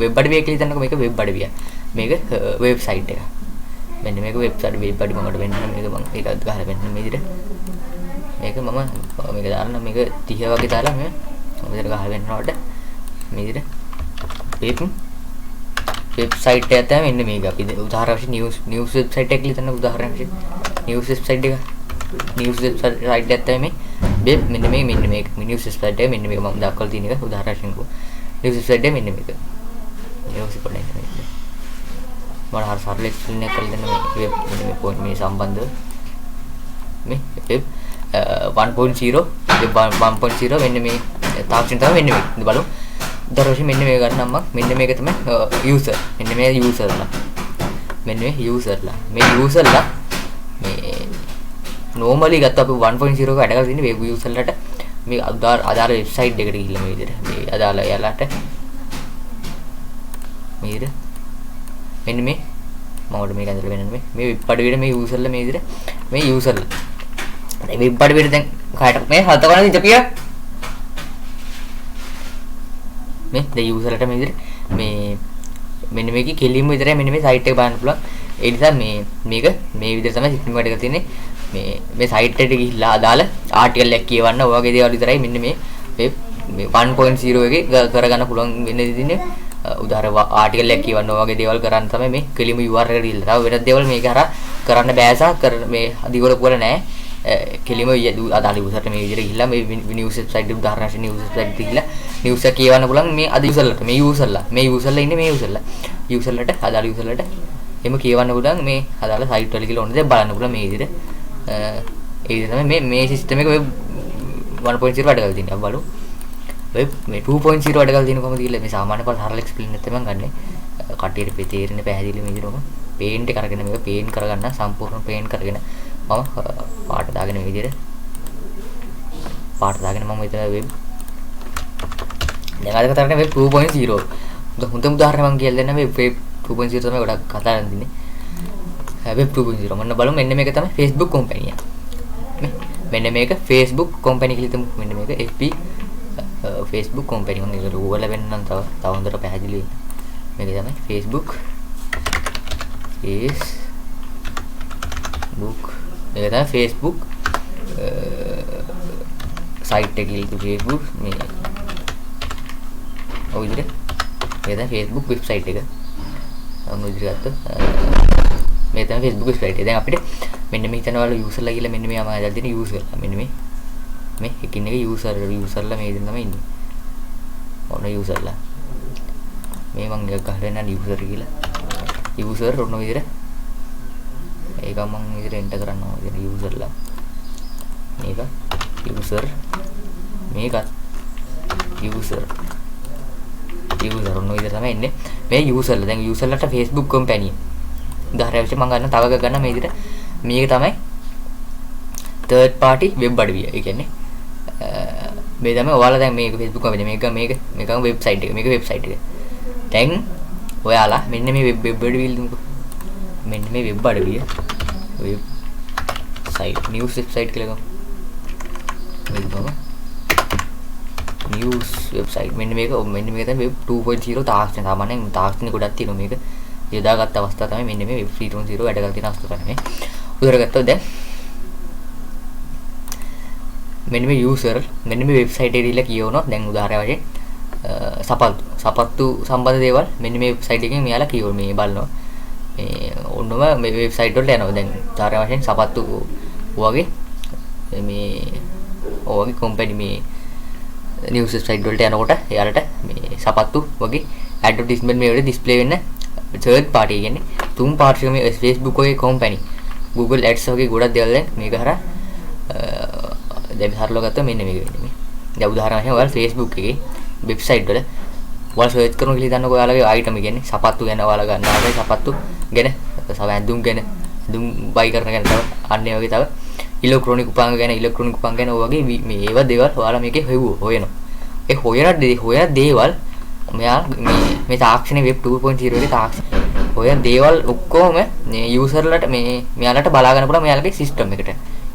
වෙබ් අඩවිය කියලා හිතන්නකෝ මේක වෙබ් අඩවිය. මේක වෙබ්සයිට් එක. මෙන්න මේක වෙබ්සයිට් වෙබ් අඩවිය මකට වෙන්න මේක මම ඒකත් ගහලා වෙන්න මේ විදිහට. මේක මම මේක දාන්න මේක 30 වගේ දාලා මේ විදිහට ගහලා වෙන්නවට මේ විදිහට වෙබ්සයිට් එක තමයි මෙන්න මේක. අපි උදාහරණ වශයෙන් නිවුස් වෙබ්සයිට් එකක් කියලා හිතන්න උදාහරණ වශයෙන් නිවුස් වෙබ්සයිට් එක එක තමයි මේ මෙන්න මේක නිවුස් වෙබ්සයිට් එක මෙන්න මේක මම දක්වලා තියෙන එක උදාහරණ වශයෙන් නිවුස් වෙබ්සයිට් එක මෙන්න මේක. නිවුස් පොඩ්ඩක් මම හරියට සරල එක්ස්ප්ලේන් එකක් කරලා දෙන්න මේ මේ පොයින්ට් මේ සම්බන්ධව මේ web 1.0 මෙන්න මේ තාක්ෂණ තමයි මෙන්න මේක. බලමු. දරෝෂි මෙන්න මේක ගන්නම් මම. මෙන්න මේක තමයි user. මෙන්න මේ userලා. මෙන්න මේ userලා. මේ userලා මේ normally ගත්ත අපි 1.0 එක වැඩ කරලා තියෙන්නේ web userලාට මේ අදාළ වෙබ්සයිට් එකට ගිහිල්ලා මේ විදිහට මේ අදාළ යාලට මේ විදිහට මෙන්න මේ මම මේක ඇඳලා වෙනන්නේ මේ වෙබ් අඩවියට මේ userලා මේ විදිහට මේ userලා මේ වෙබ් අඩවියට දැන් කාට මේ හත කරන ඉඳපිය මේ the userලට මේ විදිහට මේ මෙන්න මේකේ කෙලින්ම විතරයි මෙන්න මේ සයිට් එක බලන්න පුළුවන්. ඒ නිසා මේක මේ විදිහට තමයි සිස්ටම් වැඩ කරලා තියෙන්නේ. මේ සයිට් එකට ගිහිල්ලා අදාළ ආටිකල් එකක් කියවන්න ඔය වගේ දේවල් විතරයි මෙන්න මේ වෙබ් මේ 1.0 එකේ කරගන්න පුළුවන් වෙන්නේ ඉතින්නේ උදාහරණ ආටිකල් එකක් කියවන්න ඔය වගේ දේවල් කරන්න තමයි මේ කෙලිම URL එකට ගිහිල්ලා. තව වෙනත් දේවල් මේක හරහා කරන්න බෑසා මේ අදිවල පුවල නැහැ. කෙලිම අදාළ යූසර්ට මේ විදිහට ගිහිල්ලා මේ නිවුස් වෙබ්සයිට් එක උදාහරණ වශයෙන් නිවුස් වෙබ්සයිට් එකට ගිහිල්ලා නිවුස් එක කියවන්න පුළුවන් මේ අද යූසර්ලට මේ යූසර්ලා ඉන්නේ මේ යූසර්ලට අදාළ යූසර්ලට එම කියවන්න පුළුවන් මේ අදාළ සයිට් වල කියලා ඕන දේ බලන්න පුළුවන් මේ විදිහට. ඒ විදිහට තමයි මේ සිස්ටම් එක වෙබ් 1.0 වැඩ කරලා තියෙන්නේ. අපි බලමු. වෙබ් මේ 2.0 වැඩ කරලා තියෙන කොහොමද කියලා මේ සාමාන්‍ය පොල් හරල එක්ස්ප්ලেইন එකත් මම ගන්නෙ. කටියට තේරෙන්නේ පැහැදිලි මේ විදිහටම පේන්ට් එක අරගෙන මේක පේන්ට් කරගන්න සම්පූර්ණ පේන්ට් කරගෙන මම පාට දාගෙන මේ විදිහට පාට දාගෙන මම හිතන වෙබ් දැන් අද කතා කරන්නේ වෙබ් 2.0 හොඳ උදාහරණයක් මම කියලා දෙන්නම් වෙබ් 2.0 තමයි ගොඩක් කතා කරන්නේ වෙබ් 2.0 මොන්න බලමු මෙන්න මේක තමයි Facebook කම්පැනි එක මෙන්න මේක Facebook කම්පැනි කියලා හිතමු මෙන්න මේක FB Facebook කම්පැනි මම ඒක Google වෙන්නම් තව හොඳට පැහැදිලි මේක තමයි Facebook මේක තමයි Facebook සයිට් එක කියලා Facebook මේ ඔය විදිහට මේක තමයි Facebook වෙබ්සයිට් එක අන්න විදිහට මේ තමයි Facebook වෙබ්සයිට් එක දැන් අපිට මෙන්න මේ හිතනවල යූසර්ලා කියලා මෙන්න මේ අමාරු දෙන යූසර්ලා මෙන්න මේ එකින් එක යූසර්ලා මේ දෙන්න තමයි ඉන්නේ ඔන්න යූසර්ලා මේ මම එක ගහගෙන යන යූසර් කියලා යූසර් ඔන්න විදිහට ඒක මම විදිහට එන්ටර් කරනවා විදිහට යූසර්ලා මේක යූසර් මේකත් යූසර් ඔන්න විදිහට තමයි එන්නේ මේ යූසර්ලා දැන් යූසර්ලාට Facebook කම්පැනි උදාහරණයක් මම ගන්න තව එකක් ගන්න මේ විදිහට මේක තමයි third party web අඩවිය. ඒ කියන්නේ මේ තමයි ඔයාලා දැන් මේක Facebook කම්පැනි මේක වෙබ්සයිට් එක මේක වෙබ්සයිට් එක. දැන් ඔයාලා මෙන්න මේ වෙබ් අඩවිය දුන්නු. මෙන්න මේ වෙබ් අඩවිය වෙබ් සයිට් නිවුස් වෙබ්සයිට් කියලා ගමු. නිවුස් වෙබ්සයිට් මෙන්න මේක තමයි වෙබ් 2.0 තාක්ෂණ සාමාන්‍යයෙන් තාක්ෂණ ගොඩක් තියෙනවා මේක. යොදාගත් අවස්ථාව තමයි මෙන්න මේ වෙබ් 3.0 වැඩ කරලා තියෙන අවස්ථාව තමයි. උදාහරණ ගත්තොත් දැන් මෙන්න මේ යූසර් මෙන්න මේ වෙබ්සයිට් එකේ දීලා කියවනවා දැන් උදාහරණ වශයෙන් සපත්තු සම්බන්ධ දේවල් මෙන්න මේ වෙබ්සයිට් එකෙන් මෙයාලා කියවන මේ බලනවා මේ ඔන්නම මේ වෙබ්සයිට් වලට යනවා දැන් උදාහරණ වශයෙන් සපත්තු වගේ මේ ඔයගේ කම්පැනි මේ නිවුස් වෙබ්සයිට් වලට යනකොට එයාලට මේ සපත්තු වගේ ඇඩ්වර්ටයිස්මන්ට් මේ වල ඩිස්ප්ලේ වෙන්න third party කියන්නේ තුන් පාර්ශ්වික මේ Facebook වගේ කම්පැනි Google Ads වගේ ගොඩක් දේවල් දැන් මේක හරහා දැන් හරලව ගත්තා මෙන්න මේක වෙන්නේ මේ දැන් උදාහරණ වශයෙන් ඔයාලා Facebook එකේ වෙබ්සයිට් වල ඔයාලා සර්ච් කරනවා කියලා හිතන්නකෝ ඔයාලගේ අයිටම් කියන්නේ සපත්තු ගැන ඔයාලා ගන්නවා සපත්තු ගැන සවැඳුම් ගැන දුම් බයි කරන ගැන තව අන්නේ වගේ තව ඉලෙක්ට්‍රොනික උපාංග ගැන ඔය වගේ මේ ඒවා දේවල් ඔයාලා මේකේ හොයනවා ඒ හොයන දේවල් මෙයා මේ තාක්ෂණයේ වෙබ් 2.0 එකේ තාක්ෂණ හොයන දේවල් ඔක්කොම මේ යූසර්ලට මේ මෙයාලට බලා ගන්න පුළුවන් මෙයාලගේ සිස්ටම් එකට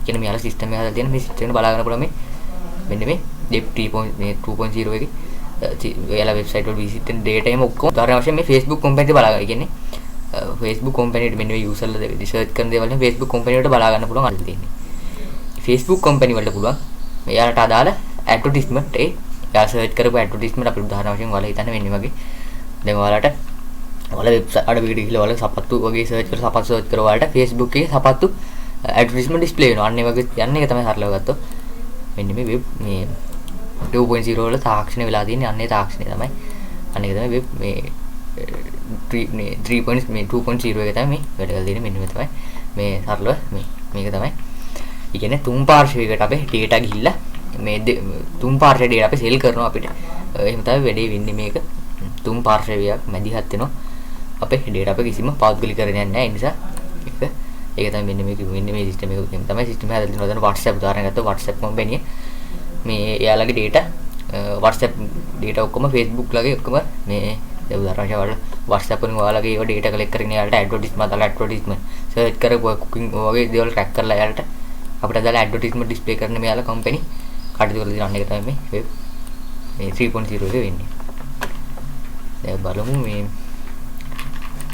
කියන්නේ මෙයාලා සිස්ටම් එක හදලා තියෙන මේ සිස්ටම් එක බලා ගන්න පුළුවන් මේ මෙන්න මේ වෙබ් 2.0 එකේ ඔයාලා වෙබ්සයිට් වල විසිට් කරන data එක ඔක්කොම උදාහරණ වශයෙන් මේ Facebook කම්පැනි එක බලා ගන්න. කියන්නේ Facebook කම්පැනිට මෙන්න මේ යූසර්ලා රිසර්ච් කරන දේවල් නේ Facebook කම්පැනි වලට බලා ගන්න පුළුවන් අල්ල තියෙන්නේ. Facebook කම්පැනි වලට පුළුවන් මෙයාලට අදාළ ඇඩ්වර්ටයිස්මන්ට් එයා සර්ච් කරපු ඇඩ්වර්ටයිස්මන්ට් අපිට උදාහරණ වශයෙන් ඔයාලා හිතන්න මෙන්න වගේ දැන් ඔයාලට ඔයාලා වෙබ්සයිට් අඩවියට ගිහලා ඔයාලා සපත්තු වගේ සර්ච් කරලා සපත්තු සර්ච් කරලා ඔයාලට Facebook එකේ සපත්තු ඇඩ්වර්ටයිස්මන්ට් ඩිස්ප්ලේ වෙනවා. අන්න ඒ වගේ යන්නේ එක තමයි හරලව ගත්තොත් මෙන්න මේ වෙබ් මේ 2.0 වල තාක්ෂණ වෙලා තියෙන්නේ අන්නේ තාක්ෂණය තමයි. අන්න ඒක තමයි වෙබ් මේ 2.0 එක තමයි මේ වැඩ කරලා තියෙන්නේ මෙන්න මේ තමයි මේ සරලව මේක තමයි. ඒ කියන්නේ තුන් පාර්ශ්වයකට අපේ data ගිහිල්ලා මේ තුන් පාර්ශ්වයේ data අපි සෙල් කරනවා අපිට. එහෙම තමයි වැඩේ වෙන්නේ මේක. තුන් පාර්ශ්වයක් මැදිහත් වෙනවා. අපේ data අපි කිසිම පෞද්ගලිකරණයක් නැහැ. ඒ නිසා ඒක තමයි මෙන්න මේ සිස්ටම් එක තමයි සිස්ටම් එක හදලා තියෙනවා. WhatsApp උදාහරණ ගත්තොත් WhatsApp කම්පැනි මේ එයාලගේ data WhatsApp data ඔක්කොම Facebook ලගේ ඔක්කොම මේ උදාහරණයක් වල WhatsApp වලින් ඔයාලගේ ඒවා data collect කරගෙන එයාලට ඇඩ්වර්ටයිස්මන්ට් සර්ච් කරපුව cooking වගේ දේවල් track කරලා එයාලට අපිට දාලා ඇඩ්වර්ටයිස්මන්ට් ඩිස්ප්ලේ කරන මෙයාලා කම්පැනි කටයුතු කරලා තියෙන එක තමයි මේ 3.0 එක වෙන්නේ. දැන් බලමු මේ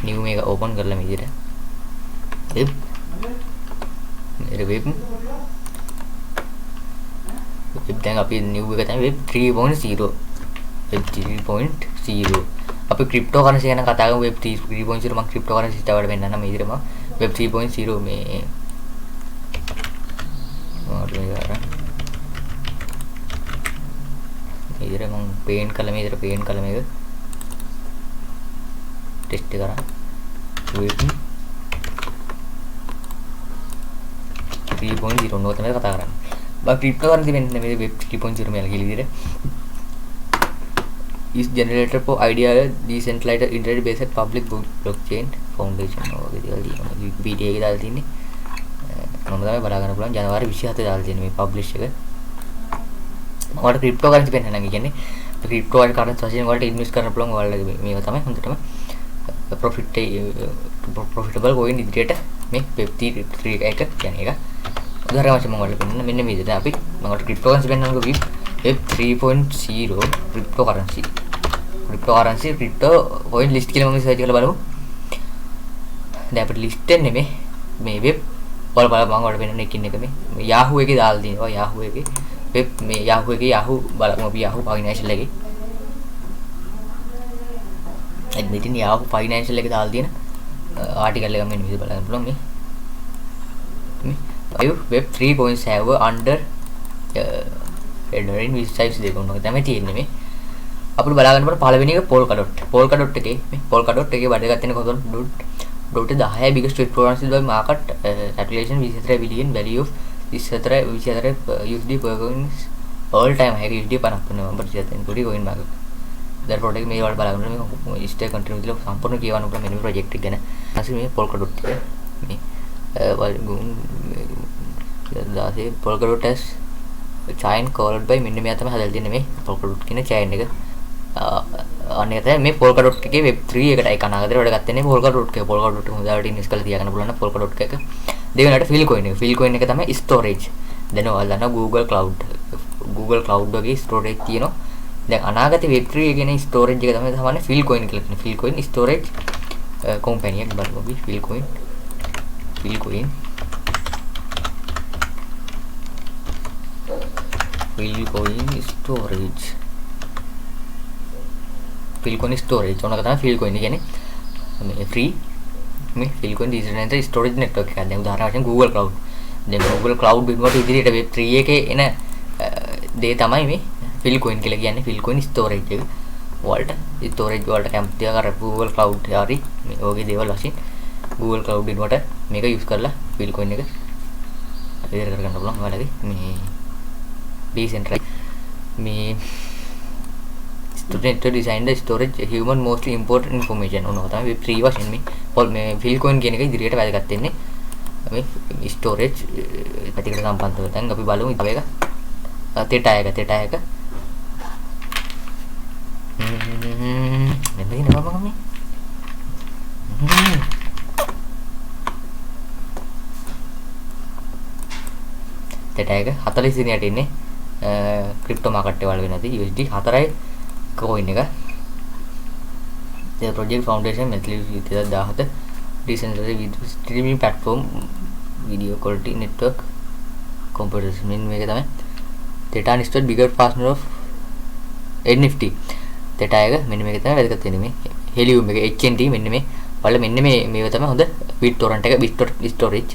new මේක ඕපන් කරලා මේ විදිහට මේ වෙබ් දැන් අපි new එක තමයි වෙබ් 3.0 වෙබ් 3.0 අපි ක්‍රිප්ටෝ කරන්සි ගැන කතා කරමු වෙබ් 3.0 මම ක්‍රිප්ටෝ කරන්සි සිස්ටම් එකට වෙන්නන්න මේ විදිහටම වෙබ් 3.0 මේ ඉතින් මම පේන් කළා මේ විදිහට පේන් කළා මේක ටෙස්ට් කරා වෙබ් 3.0 නෝ තමයි කතා කරන්නේ මම ක්‍රිප්ටෝ කරන්සි වෙන්නේ මේ වෙබ් 3.0 මේල කියලා විදිහට is generated for ideal decentralized internet based public blockchain foundation වගේ දේවල් තියෙනවා Wikipedia එකේ දාලා තින්නේ මම තමයි බලා ගන්න පුළුවන් ජනවාරි 27 දාලා තියෙන මේ පබ්ලිෂ් එක මට ක්‍රිප්ටෝ කරන්සි පෙන්නන්න නම් කියන්නේ ක්‍රිප්ටෝ වල කරන්සි වශයෙන් වලට ඉන්වෙස්ට් කරන්න පුළුවන් ඔයාලගේ මේක තමයි හොඳටම ප්‍රොෆිටබල් coin ඉදිරියට මේ web 3 එක කියන්නේ එක උදාහරණයක් වශයෙන් මම ඔයාලට පෙන්නන්න මෙන්න මේ විදිහට අපි මම ඔයාලට ක්‍රිප්ටෝ කරන්සි පෙන්නන්නකෝ web 3.0 crypto currency crypto coin list කියලා මම සර්ච් කරලා බලමු දැන් අපිට list එන්නේ මේ web මම ඔයාලට පෙන්නන්න එකින් එක මේ Yahoo එකේ දාලා දිනවා Yahoo එකේ web මේ Yahoo එකේ Yahoo බලමු අපි Yahoo financial එකේ මෙතන Yahoo financial එකේ දාලා තියෙන ආටිකල් එක මෙන්න මෙහෙම බලන්න පුළුවන් මේ web 3.0 under headline websites දෙක උනක තමයි තියෙන්නේ මේ අපිට බලා ගන්න පුළුවන් පළවෙනි එක polka.dot එකේ මේ polka.dot එකේ වැඩ ගන්න කොහොමද dot 10 biggest cryptocurrency by market capitalization 24 billion value of 24 USD per coins all time high USD 50 නවම්බර් 27 කුඩි coin market දැන් ප්‍රොජෙක්ට් මේ වල බලා ගන්න මේ ස්ටේ කන්ටිනියු කියලා සම්පූර්ණ කියවන්න පුළුවන් මේ ප්‍රොජෙක්ට් එක ගැන ඊට මේ polka.dot එක මේ දාසේ polka.dot as chain called by මෙන්න මෙයා තමයි හදලා තියෙන්නේ මේ polka.dot කියන chain එක අනේ තමයි මේ polka.dot එකේ web 3 එකට ඒක අනාගතේ වැඩ ගත්තේ නේ polka.dot එක polka.dot එක හොඳට ඉන්වෙස්ට් කරලා තියාගන්න පුළුවන් නම් polka.dot එක දෙවෙනිට fill coin එක තමයි storage දැන් ඔයාලා දන්නවා Google Cloud වගේ storage තියෙනවා දැන් අනාගතේ web 3 එකේ නේ storage එක තමයි සාමාන්‍ය fill coin කියලා කියන්නේ fill coin storage company එක බලමු අපි fill coin storage ඕනක තමයි fill coin කියන්නේ මේ free මේ fill coin decentralized storage network එකක් දැන් උදාහරණ වශයෙන් Google Cloud දැන් Google Cloud බිමුවට ඉදිරියට web 3 එකේ එන දේ තමයි මේ fill coin කියලා කියන්නේ fill coin storage එක වලට storage වලට කැමති ආකාර Google Cloud හරි මේ වගේ දේවල් වශයෙන් Google Cloud බිමුවට මේක use කරලා fill coin එක ඉදිරියට කරගන්න පුළුවන් ඔයාලගේ මේ decentralized මේ student to design the storage human mostly important information ඕනක තමයි web 3 වශයෙන් මේ fill coin කියන එක ඉදිරියට වැදගත් වෙන්නේ මේ storage පැතිකඩ සම්බන්ධව දැන් අපි බලමු තව එක theta එක මෙන්න ඉන්න මම මේ theta එක 40 දිනයට ඉන්නේ ක්‍රිප්ටෝ මාකට් වල වෙනදී USD 4යි coin එක the project foundation mentally 2017 decentralized video streaming platform video quality network computers මේක තමයි theta listed bigger partner of NFT theta එක මෙන්න මේක තමයි වැදගත් වෙන්නේ මේ helium එක HNT මෙන්න මේ බලන්න මෙන්න මේක තමයි හොඳ BitTorrent එක storage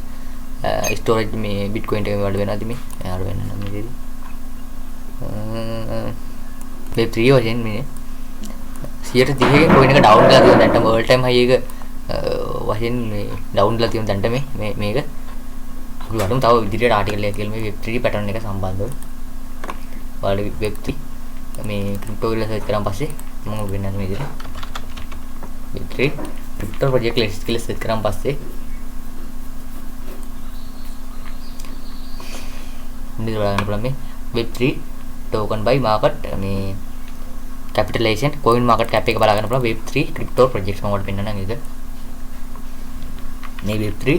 මේ bitcoin එක වල වෙනවාද මේ යාර වෙන නම් මේකදී web 3 වශයෙන් මේ 130 ක coin එක down කරලා තියෙන දැන්ට all time high එක වශයෙන් මේ down කරලා තියෙන දැන්ට මේක අපි වඩමු තව ඉදිරියට ආටිකල් එකක් කියලා මේ web 3 pattern එක සම්බන්ධව ඔයාලා web 3 මේ crypto කියලා සර්ච් කරාන් පස්සේ මම වෙනන්නේ මේ විදිහට web 3 crypto project list කියලා සර්ච් කරාන් පස්සේ මේ බලන්න පුළුවන් මේ web 3 token by market මේ capitalization coin market cap එක බලා ගන්න පුළුවන් web 3 crypto projects මම ඔයාලට පෙන්නන්නම් ඒක මේ web 3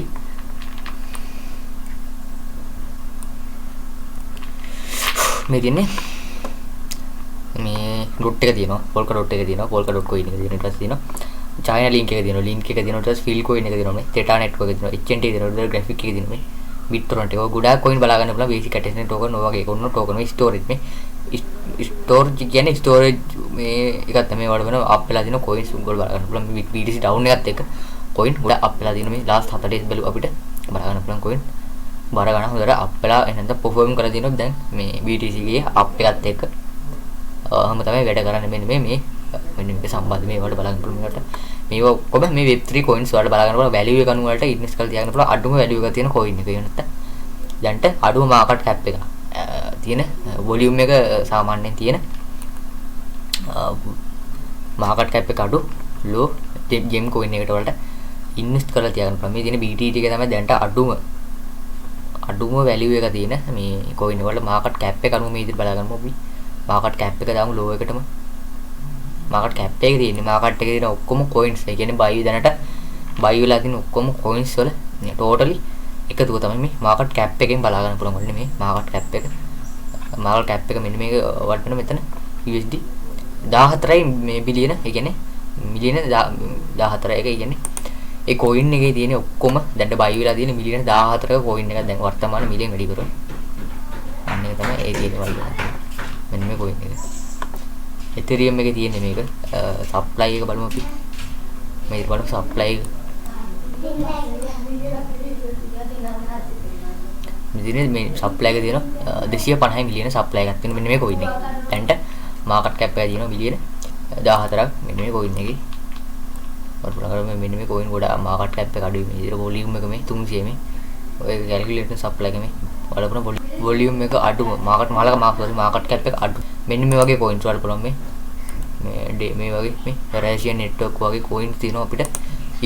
මේ තියෙන්නේ මේ root එක තියෙනවා polka.dot එක තියෙනවා polka.dot coin එක තියෙනවා ඊට පස්සේ තියෙනවා China link එක තියෙනවා link එක තියෙනවා ඊට පස්සේ fill coin එක තියෙනවා මේ theta network එක තියෙනවා HNT තියෙනවා graphic එක තියෙනවා මේ BitTorrent එක ගොඩාක් coin බලා ගන්න පුළුවන් basic attachment token ඔය වගේ කොන්න token මේ storage මේ storage කියන්නේ storage මේ එකක් තමයි වල වෙන අප් වෙලා දින coins උගල බලා ගන්න පුළුවන් BTC down එකත් එක්ක coin ගොඩක් අප් වෙලා දින මේ last 7 days බැලුව අපිට බලා ගන්න පුළුවන් coin බාර ගන්න හොඳට අප් වෙලා එහෙනම් perform කරලා දිනොත් දැන් මේ BTC ගේ අප් එකත් එක්ක හැම තමයි වැඩ කරන්නේ මෙන්න මේ මේක සම්බන්ධ මේ වලට බලන්න පුළුවන් මේකට මේව ඔබ මේ web3 coins වලට බලා ගන්න පුළුවන් value එක අනුව වලට ඉන්වෙස්ට් කරලා තියාගන්න පුළුවන් අඩුම value එක තියෙන coin එක වෙනත් දැන්ට අඩුම market cap එක තියෙන volume එක සාමාන්‍යයෙන් තියෙන market cap එක අඩු low gem coin එකට වලට ඉන්වෙස්ට් කරලා තියාගන්න පුළුවන් මේ තියෙන BTC එක තමයි දැන්ට අඩුම value එක තියෙන මේ coin වල market cap එක අනුව මේ විදිහට බලා ගන්නමු අපි market cap එක දාමු low එකටම market cap එකේ තියෙන market එකේ තියෙන ඔක්කොම coins ඒ කියන්නේ buy දැනට buy වෙලා තියෙන ඔක්කොම coins වල totally එකතුව තමයි මේ market cap එකෙන් බලා ගන්න පුළුවන් වන්නේ මේ market cap එක මෙන්න මේක වටන මෙතන USD 14යි මේ බිලියන ඒ කියන්නේ මිලියන 14 එක ඒ කියන්නේ ඒ coin එකේ තියෙන ඔක්කොම දැන් buy වෙලා තියෙන මිලියන 14ක coin එක දැන් වර්තමාන මිලියන වැඩි කරලා අන්න ඒක තමයි ඒ තියෙන වල මෙන්න මේ coin එක Ethereum එකේ තියෙන මේක supply එක බලමු අපි මේක බලමු supply එක මෙදිනේ මේ supply එක තියෙන 250 මිලියන supply එකක් තියෙන මෙන්න මේ coin එක. දැන්ට market cap එක තියෙන මිලියන 14ක් මෙන්න මේ coin එකේ. වර්තමානයේ මෙන්න මේ coin ගොඩ market cap එක අඩුයි මේ විදිහට volume එක මේ 300 මේ ඔය calculate supply එක මේ බලපන volume එක අඩුම market cap එක අඩු. මෙන්න මේ වගේ coins වල පුළුවන් මේ වගේ මේ Russian network වගේ coins තියෙනවා අපිට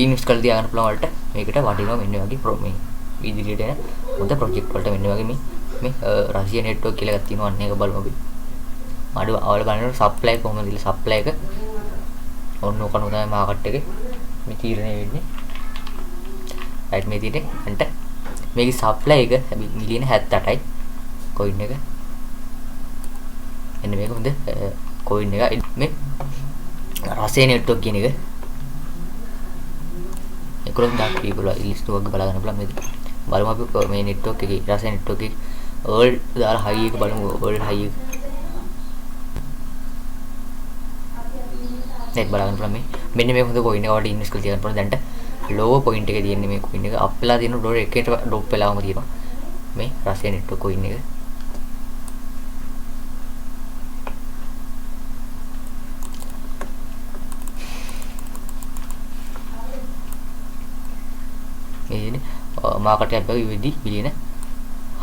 ඉන්වෙස්ට් කරලා තියාගන්න පුළුවන් වලට මේකට වටිනවා මෙන්න වගේ මේ ඉදිරියට එන හොඳ ප්‍රොජෙක්ට් වලට මෙන්න වගේ මේ Russian network කියලා එකක් තියෙනවා අන්න ඒක බලමු අපි. අඩු අවල බලන්න supply කොහොමද කියලා supply එක ඔන්න ඔකන තමයි market එකේ මේ තීරණය වෙන්නේ. right මේ තියෙන්නේ අන්ට මේකේ supply එක මිලියන 78යි coin එක. එන්න මේක හොඳ coin එක මේ Russian network කියන එක 11000 people list වගේ බලා ගන්න පුළුවන් මේක. බලමු අපි මේ network එකේ Russian network එකේ world දාලා high එක බලමු world high එක. net බලා ගන්න පුළුවන් මේ. මෙන්න මේක හොඳ coin එක වලට ඉන්වෙස්ට් කරලා තියන්න පුළුවන්. දැන්ට low point එකේ තියෙන්නේ මේ coin එක up වෙලා තියෙන ඩොලර් එකකට drop වෙලාම තියෙනවා. මේ Russian network coin එක. market cap එක USD මිලියන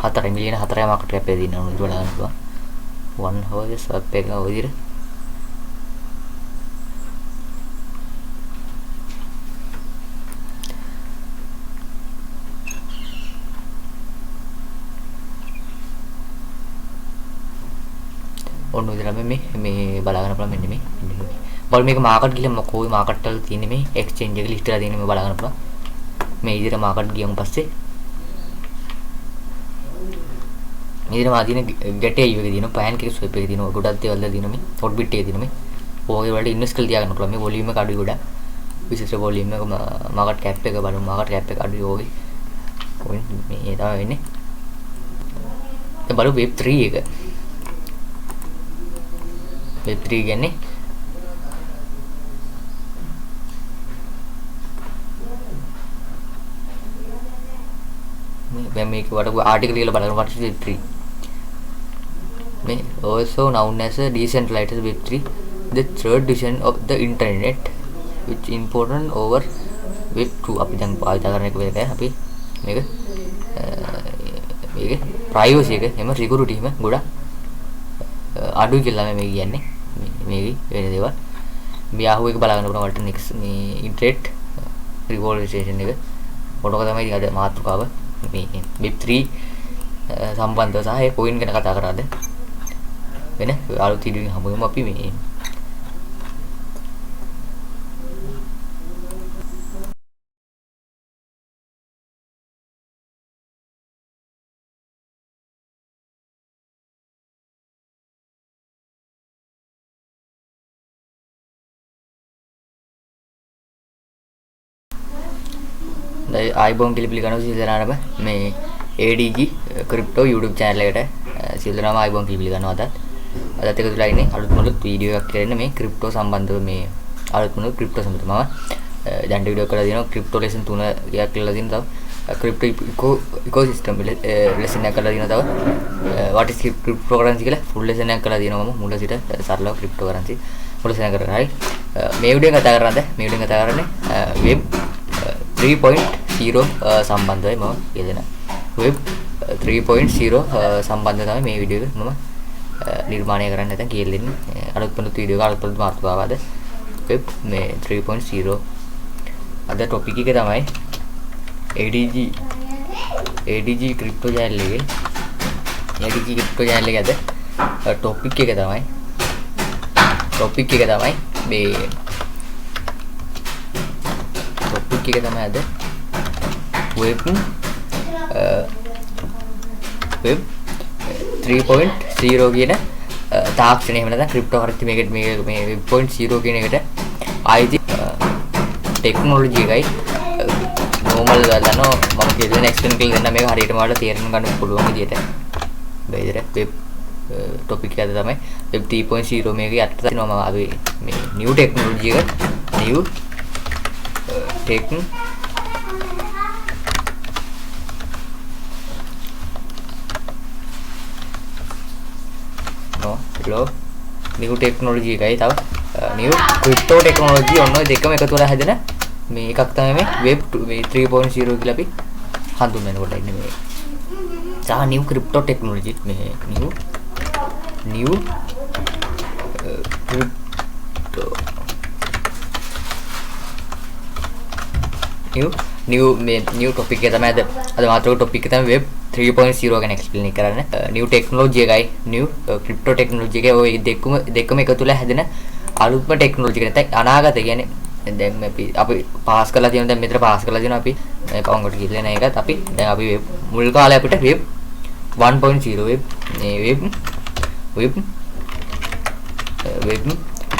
4 මිලියන 4යි market cap එක දිනන උඩ බලන්න පුළුවන්. one hour swap එක ඔය විදිහට ඔන්න විදිහට මේ බලා ගන්න පුළුවන් මෙන්න මේ බල මේක market ගිහලා මොකෝයි market වල තියෙන්නේ මේ exchange එක list කරලා තියෙන්නේ මේ බලා ගන්න පුළුවන්. මේ ඉදිරියට market ගියන් පස්සේ මේ දින මාදින ගැටේ එකේ දින pancake swap එකේ දින ගොඩක් දේවල් දාලා දින මේ hotbit එකේ දින මේ ඔය වලට ඉන්වෙස්ට් කරලා තියාගන්න පුළුවන්. මේ volume එක අඩුයි ගොඩක්. විශේෂ volume එක market cap එක බලමු market cap එක අඩුයි ඕයි. coin මේ තමයි වෙන්නේ. දැන් බලමු web3 එක. web3 කියන්නේ मैं मेक what article කියලා බලන්න what is web3 මේ also known as a decentralized web3 the third division of the internet which important over web2 අපි දැන් පාවිච්චි කරන එක වෙලක අපි මේක privacy එක එහෙම security එක ගොඩක් අඩුයි කියලා මේ කියන්නේ මේ වෙන දේවල් මේ Yahoo එක බලාගෙන බලන වලට next මේ internet revolution එක මොනක තමයි අද මාතෘකාව මේ web3 සම්බන්ධව සහ ඒ coin ගැන කතා කරාද වෙන අලුත් වීඩියෝ එකකින් හමුවෙමු අපි මේ ආයිබෝන් කියලා පිළිගන්නවා සියලුනාටම මේ ADG ක්‍රිප්ටෝ YouTube channel එකට සියලු දෙනාම ආයිබෝන් පිළිගන්නවා අදත් එකතු වෙලා ඉන්නේ අලුත් මුලුත් වීඩියෝ එකක් කරගෙන මේ ක්‍රිප්ටෝ සම්බන්ධව මේ අලුත් මුලුත් ක්‍රිප්ටෝ සම්බන්ධව මම දැන් වීඩියෝ කරලා දෙනවා ක්‍රිප්ටෝ lesson 3 එකක් කියලා දෙනවා තව ක්‍රිප්ටෝ ecosystem lesson එකක් කරලා දෙනවා තව what is cryptocurrency කියලා full lesson එකක් කරලා දෙනවා මම මුල සිට සරලව cryptocurrency full lesson එකක් කරලා හරි මේ වීඩියෝ කතා කරන්නේ web 3.0 සම්බන්ධවයි මම කියදෙන web 3.0 සම්බන්ධව තමයි මේ වීඩියෝ එක මම නිර්මාණය කරන්න නැත්නම් කියලා දෙන්නේ අලුත් පොත් වීඩියෝ එක අලුත් පොත් මාතෘකාවද web මේ 3.0 අද ටොපික් එක තමයි ADG crypto channel එකේ ADG crypto channel එකේ අද ටොපික් එක තමයි මේ ටොපික් එක තමයි අද web 3.0 කියන තාක්ෂණය එහෙම නැත්නම් ක්‍රිප්ටෝකරන්සි මේ web 0 කියන එකට ආයිති ටෙක්නොලොජි එකයි normal ගන්නෝ මම කියන එක්ස්ප්ලেইন කරලා දෙන්න මේක හරියටම වල තේරුම් ගන්න පුළුවන් විදියට බෙදර web ටොපික් එක තමයි web 3.0 මේක යටට තියෙනවා මම අපි මේ new technology එක new tech new technology එකයි තව new crypto technology ඔන්න ඔය දෙකම එකතු වෙලා හැදෙන මේ එකක් තමයි මේ web 3.0 කියලා අපි හඳුන්වනකොට ඉන්නේ මේ සහ new crypto technology මේ new new topic එක තමයි අද මාතෘකාව topic එක තමයි web 3.0 ගැන එක්ස්ප්ලেইন කරන්න. new technology එකයි new crypto technology එකයි ඔය දෙකම එකතු වෙලා හැදෙන අලුත්ම technology එක නැත්නම් අනාගත කියන්නේ දැන් අපි පාස් කරලා තියෙන දැන් මෙතන පාස් කරලා තියෙනවා අපි කවුන්ට් කියලා නේ එකත් අපි දැන් අපි මුල් කාලේ අපිට web 1.0 web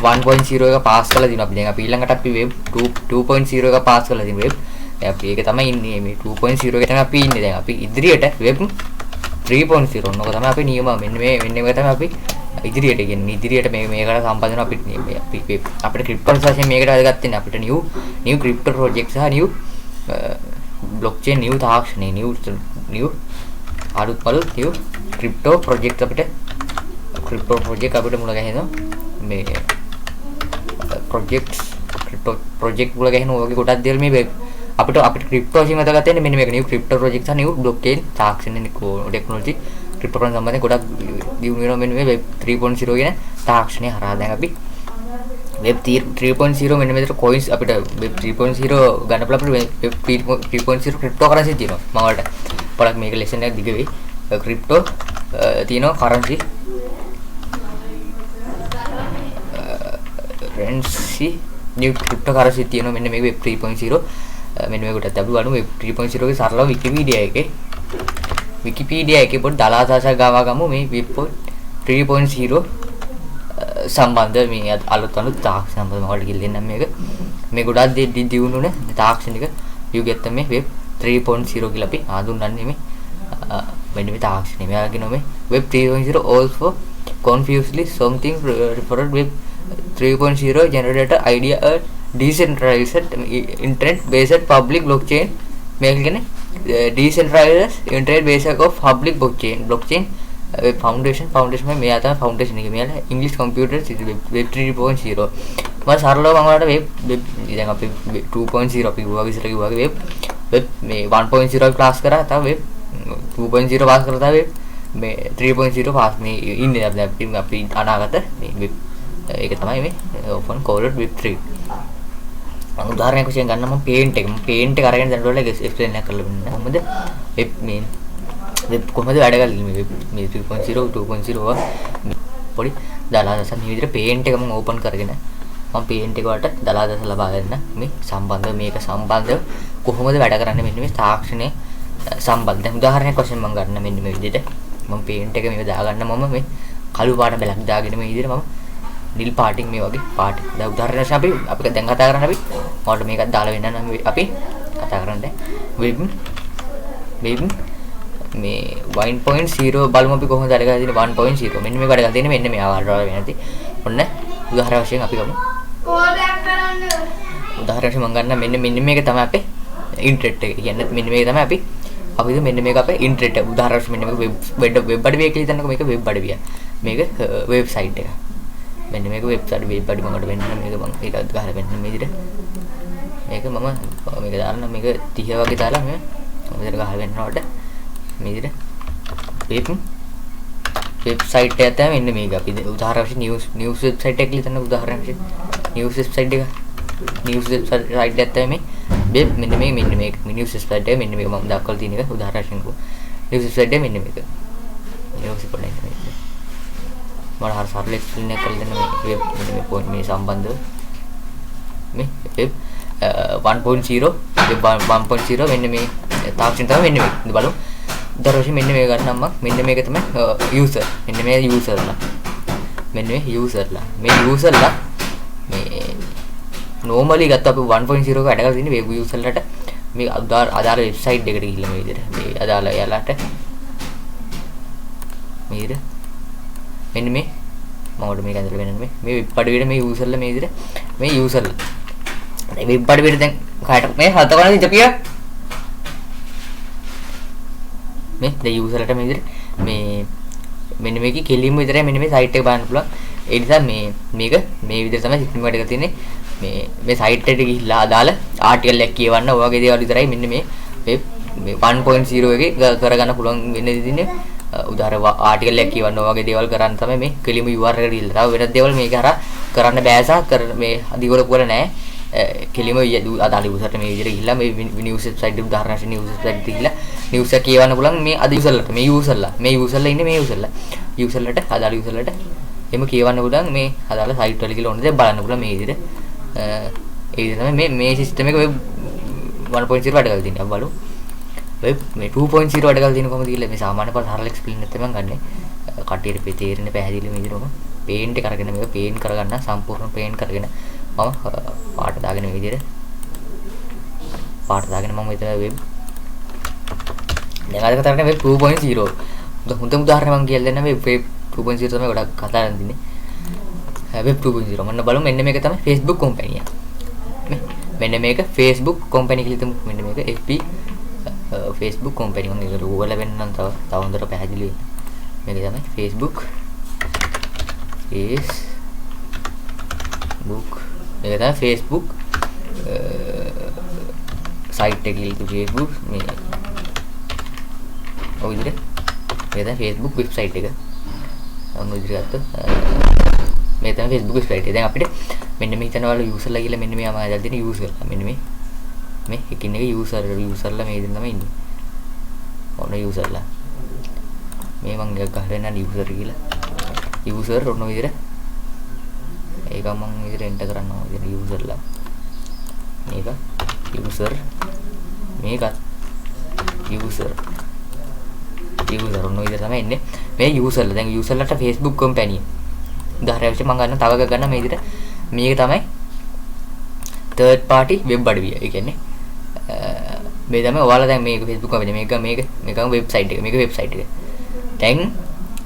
1.0 එක පාස් කරලා තියෙනවා අපි දැන් අපි ඊළඟට අපි web 2.0 එක පාස් කරලා තියෙනවා web අපි ඒක තමයි ඉන්නේ මේ 2.0 එක තමයි අපි ඉන්නේ දැන් අපි ඉදිරියට web 3.0 ඔන්නක තමයි අපි නියම මෙන්න මේක තමයි අපි ඉදිරියට කියන්නේ ඉදිරියට මේකට සම්බන්ධ වෙන අපිට ක්‍රිප්ටෝ වශයෙන් මේකට අදගත් වෙන අපිට new crypto project සහ new blockchain new තාක්ෂණය new අලුත් new crypto project අපිට මුල ගැහෙනවා මේ project මුල ගැහෙන ඔයගේ කොටක් දේවල් මේ අපිට ක්‍රිප්ටෝ වශයෙන් අදගත් වෙන්නේ මෙන්න මේක new crypto project සහ new blockchain තාක්ෂණය technology ක්‍රිප්ටෝ සම්බන්ධයෙන් ගොඩක් දියුණු වෙනවා මෙන්න මේ web 3.0 කියන තාක්ෂණය හරහා දැන් අපි web 3.0 මෙන්න මෙතන coins අපිට web 3.0 ගන්න පුළුවන් web 3.0 ක්‍රිප්ටෝකරන්සි තියෙනවා මම වලට පොඩක් මේක ලෙසන් එකක් දිග වෙයි ක්‍රිප්ටෝ තියෙනවා කරන්සි currency new cryptocurrency තියෙනවා මෙන්න මේක web 3.0 මෙන්න මේකට අපි බලමු web 3.0 ගේ සරලව Wikipedia එකේ පොඩි දලාසාසක් ගාවගමු මේ web 3.0 සම්බන්ධ මේ අලුත් තාක්ෂණ සම්බන්ධව මම කියලා දෙන්නම් මේ ගොඩක් දියුණුනේ තාක්ෂණික යුගයත් මේ web 3.0 කියලා අපි හඳුන්වන්නේ මේ මෙන්න මේ තාක්ෂණය මෙයා කියනවා මේ web 3.0 also confusely something referred web 3.0 generated idea a decentralized internet based public blockchain මේක කියන්නේ decentralized internet based of public blockchain foundation මේ තමයි foundation එක මෙයාලා english computer web 3.0 මම සරලව මම වලට web දැන් අපි 2.0 අපි ගුවා විතර කිව්වා web මේ 1.0 ක්ලාස් කරා තව web 2.0 පාස් කරලා තව මේ 3.0 පාස් මේ ඉන්නේ අපි අනාගත මේ web ඒක තමයි මේ open called web 3 මම උදාහරණයක් වශයෙන් ගන්න මම paint එක අරගෙන දැන් ඔයාලට එක්ස්ප්ලেইන් එකක් කරලා දෙන්න. කොහොමද web කොහොමද වැඩ කරන්නේ මේ 3.0 2.0 පොඩි දලාදස මේ විදිහට paint එක මම open කරගෙන මම paint එක වලට දලාදස ලබා ගන්න මේ මේක සම්බන්ධව කොහොමද වැඩ කරන්නේ මෙන්න මේ තාක්ෂණයේ සම්බන්ධ. දැන් උදාහරණයක් වශයෙන් මම ගන්න මෙන්න මේ විදිහට මම paint එක මේක දාගන්න මම මේ කළු පාට බැලක් දාගෙන මේ විදිහට මම නිල් පාටින් මේ වගේ පාට. දැන් උදාහරණයක් වශයෙන් අපි දැන් කතා කරන්නේ මට මේකත් දාලා වෙන්න නම් අපි කතා කරන්නේ මේ 1.0 බලමු අපි කොහොමද අරගෙන තියෙන්නේ 1.0 මෙන්න මේක අරගෙන තියෙන්නේ මෙන්න මේ ආකාරයට වෙන ඇති. ඔන්න උදාහරණ වශයෙන් අපි ගමු. කෝඩයක් කරන්න. උදාහරණ වශයෙන් මම ගන්න මෙන්න මේක තමයි අපේ ඉන්ටර්නෙට් එක. කියන්නේ මෙන්න මේක තමයි අපි මෙන්න මේක අපේ ඉන්ටර්නෙට් එක. උදාහරණ වශයෙන් මෙන්න මේක වෙබ් අඩවිය කියලා හිතන්නකෝ මේක වෙබ් අඩවිය. මේක වෙබ්සයිට් එක. මෙන්න මේක වෙබ්සයිට් වෙබ් අඩවිය මකට වෙන්න මේක මම ඒකත් ගහලා මෙන්න මේ විදිහට මේක මම මේක දාන්න මේක 30 වගේ දාලා මේ විදිහට ගහලා වෙන්නවට මේ විදිහට වෙබ්සයිට් එක තමයි මෙන්න මේක අපි උදාහරණ වශයෙන් නිවුස් වෙබ්සයිට් එක කියලා හිතන්න උදාහරණ වශයෙන් නිවුස් වෙබ්සයිට් එක නිවුස් වෙබ්සයිට් එක තමයි මේ මෙන්න මේක නිවුස් වෙබ්සයිට් එක මෙන්න මේක මම දක්වලා තියෙන එක උදාහරණ වශයෙන් නිවුස් වෙබ්සයිට් එක මෙන්න මේක නිවුස් පොඩ්ඩක් මේක මම හරියට සරල එක්ස්ප්ලේන් එකක් කරලා දෙන්න මේ මේ පොයින්ට් මේ සම්බන්ධව මේ වෙබ් 1.0 වෙබ් 1.0 මෙන්න මේ තාක්ෂණ තමයි මෙන්න මේක බලමු දරෝෂි මෙන්න මේක ගන්නම් මම මෙන්න මේක තමයි යූසර් මෙන්න මේ යූසර්ලා මෙන්න මේ යූසර්ලා මේ normally ගත්ත අපි 1.0 එක වැඩ කරලා තියෙන්නේ වෙබ් යූසර්ලාට මේ අදාළ වෙබ්සයිට් එකට ගිහිල්ලා මේ විදිහට මේ අදාළ යාලට මේ විදිහට මෙන්න මේ මම මේක ඇඳලා වෙනන්නේ මේ වෙබ් අඩවියට මේ යූසර්ලා මේ විදිහට මේ යූසර්ලා මේ වෙබ් අඩවියට දැන් කාට මේ හතවන ඉඳපිය මේ ද යූසර්ලට මේ විදිහට මේ මෙන්න මේකේ කෙලින්ම විතරයි මෙන්න මේ සයිට් එක බලන්න පුළුවන් ඒ නිසා මේක මේ විදිහට තමයි සිස්ටම් එකට එකක් තියෙන්නේ මේ සයිට් එකට ගිහිල්ලා අදාළ ආටිකල් එකක් කියවන්න ඔය වගේ දේවල් විතරයි මෙන්න මේ වෙබ් මේ 1.0 එකේ කරගන්න පුළුවන් වෙන්නේ ඉතින්නේ උදාහරණ ආටිකල් එකක් කියවන්න ඔය වගේ දේවල් කරන්න තමයි මේ කෙලිම URL එකට ගිහිල්ලා. තව වෙනත් දේවල් මේක හරහා කරන්න බෑසා මේ අදිවල පුවල නැහැ. කෙලිම අදාළ යූසර්ට මේ විදිහට ගිහිල්ලා මේ නිවුස් වෙබ්සයිට් එක උදාහරණ වශයෙන් නිවුස් වෙබ්සයිට් එක ගිහිල්ලා නිවුස් එක කියවන්න පුළුවන් මේ අද යූසර්ලට මේ යූසර්ලා ඉන්නේ මේ යූසර්ලට අදාළ යූසර්ලට එimhe කියවන්න පුළුවන් මේ අදාළ සයිට් වල ගිහලා ඕන දේ බලන්න පුළුවන් මේ විදිහට ඒ විදිහට තමයි මේ සිස්ටම් එක වෙබ් 1.0 වැඩ කරලා තියෙන්නේ. අපි බලමු වෙබ් මේ 2.0 වැඩ කරලා තියෙන කොහොමද කියලා මේ සාමාන්‍ය පොත් හරල එක්ස්ප්ලේන් එකක් තමයි ගන්නෙ. කටියට තේරෙන්න පැහැදිලි මේ විදිහටම පේන්ට් එක අරගෙන මේක පේන්ට් කරගන්න සම්පූර්ණ පේන්ට් කරගෙන මම පාට දාගෙන මේ විදිහට පාට දාගෙන මම හිතන වෙබ් දැන් අද කතා කරන්නේ වෙබ් 2.0 හොඳ උදාහරණයක් මම කියලා දෙන්න මේ වෙබ් 2.0 තමයි ගොඩක් කතා කරන්නේ වෙබ් 2.0 මම බලමු මෙන්න මේක තමයි Facebook කම්පැනි එක මෙන්න මේක Facebook කම්පැනි කියලා හිතමු මෙන්න මේක FB Facebook කම්පැනි මම ඒක Google වෙන්නම් තව හොඳට පැහැදිලි මේක තමයි Facebook මේක තමයි Facebook සයිට් එක කියලා Facebook මේ ඔය විදිහට මේක තමයි Facebook වෙබ්සයිට් එක ඔන්න විදිහට ගත්තොත් මේ තමයි Facebook වෙබ්සයිට් එක. දැන් අපිට මෙන්න මේ හිතනවල යූසර්ලා කියලා මෙන්න මේ අමාරු දෙන යූසර්ලා මෙන්න මේ එකින් එක යූසර්ලා මේ දෙන්න තමයි ඉන්නේ. ඔන්න යූසර්ලා මේ මම එකක් ගහලා දෙන්න යූසර් කියලා. යූසර් ඔන්න විදිහට ඒක මම විදිහට එන්ටර් කරනවා විදිහට යූසර්ලා මේක යූසර් මේකත් යූසර් ඔන්න විදිහට තමයි ඉන්නේ මේ යූසර්ලා. දැන් යූසර්ලාට Facebook කම්පැනි උදාහරණයක් වශයෙන් මම ගන්න තව එකක් ගන්න මේ විදිහට මේක තමයි third party web අඩවිය. ඒ කියන්නේ මේ තමයි ඔයාලා දැන් මේක Facebook කම්පැනි මේකම වෙබ්සයිට් එක මේක වෙබ්සයිට් එක. දැන්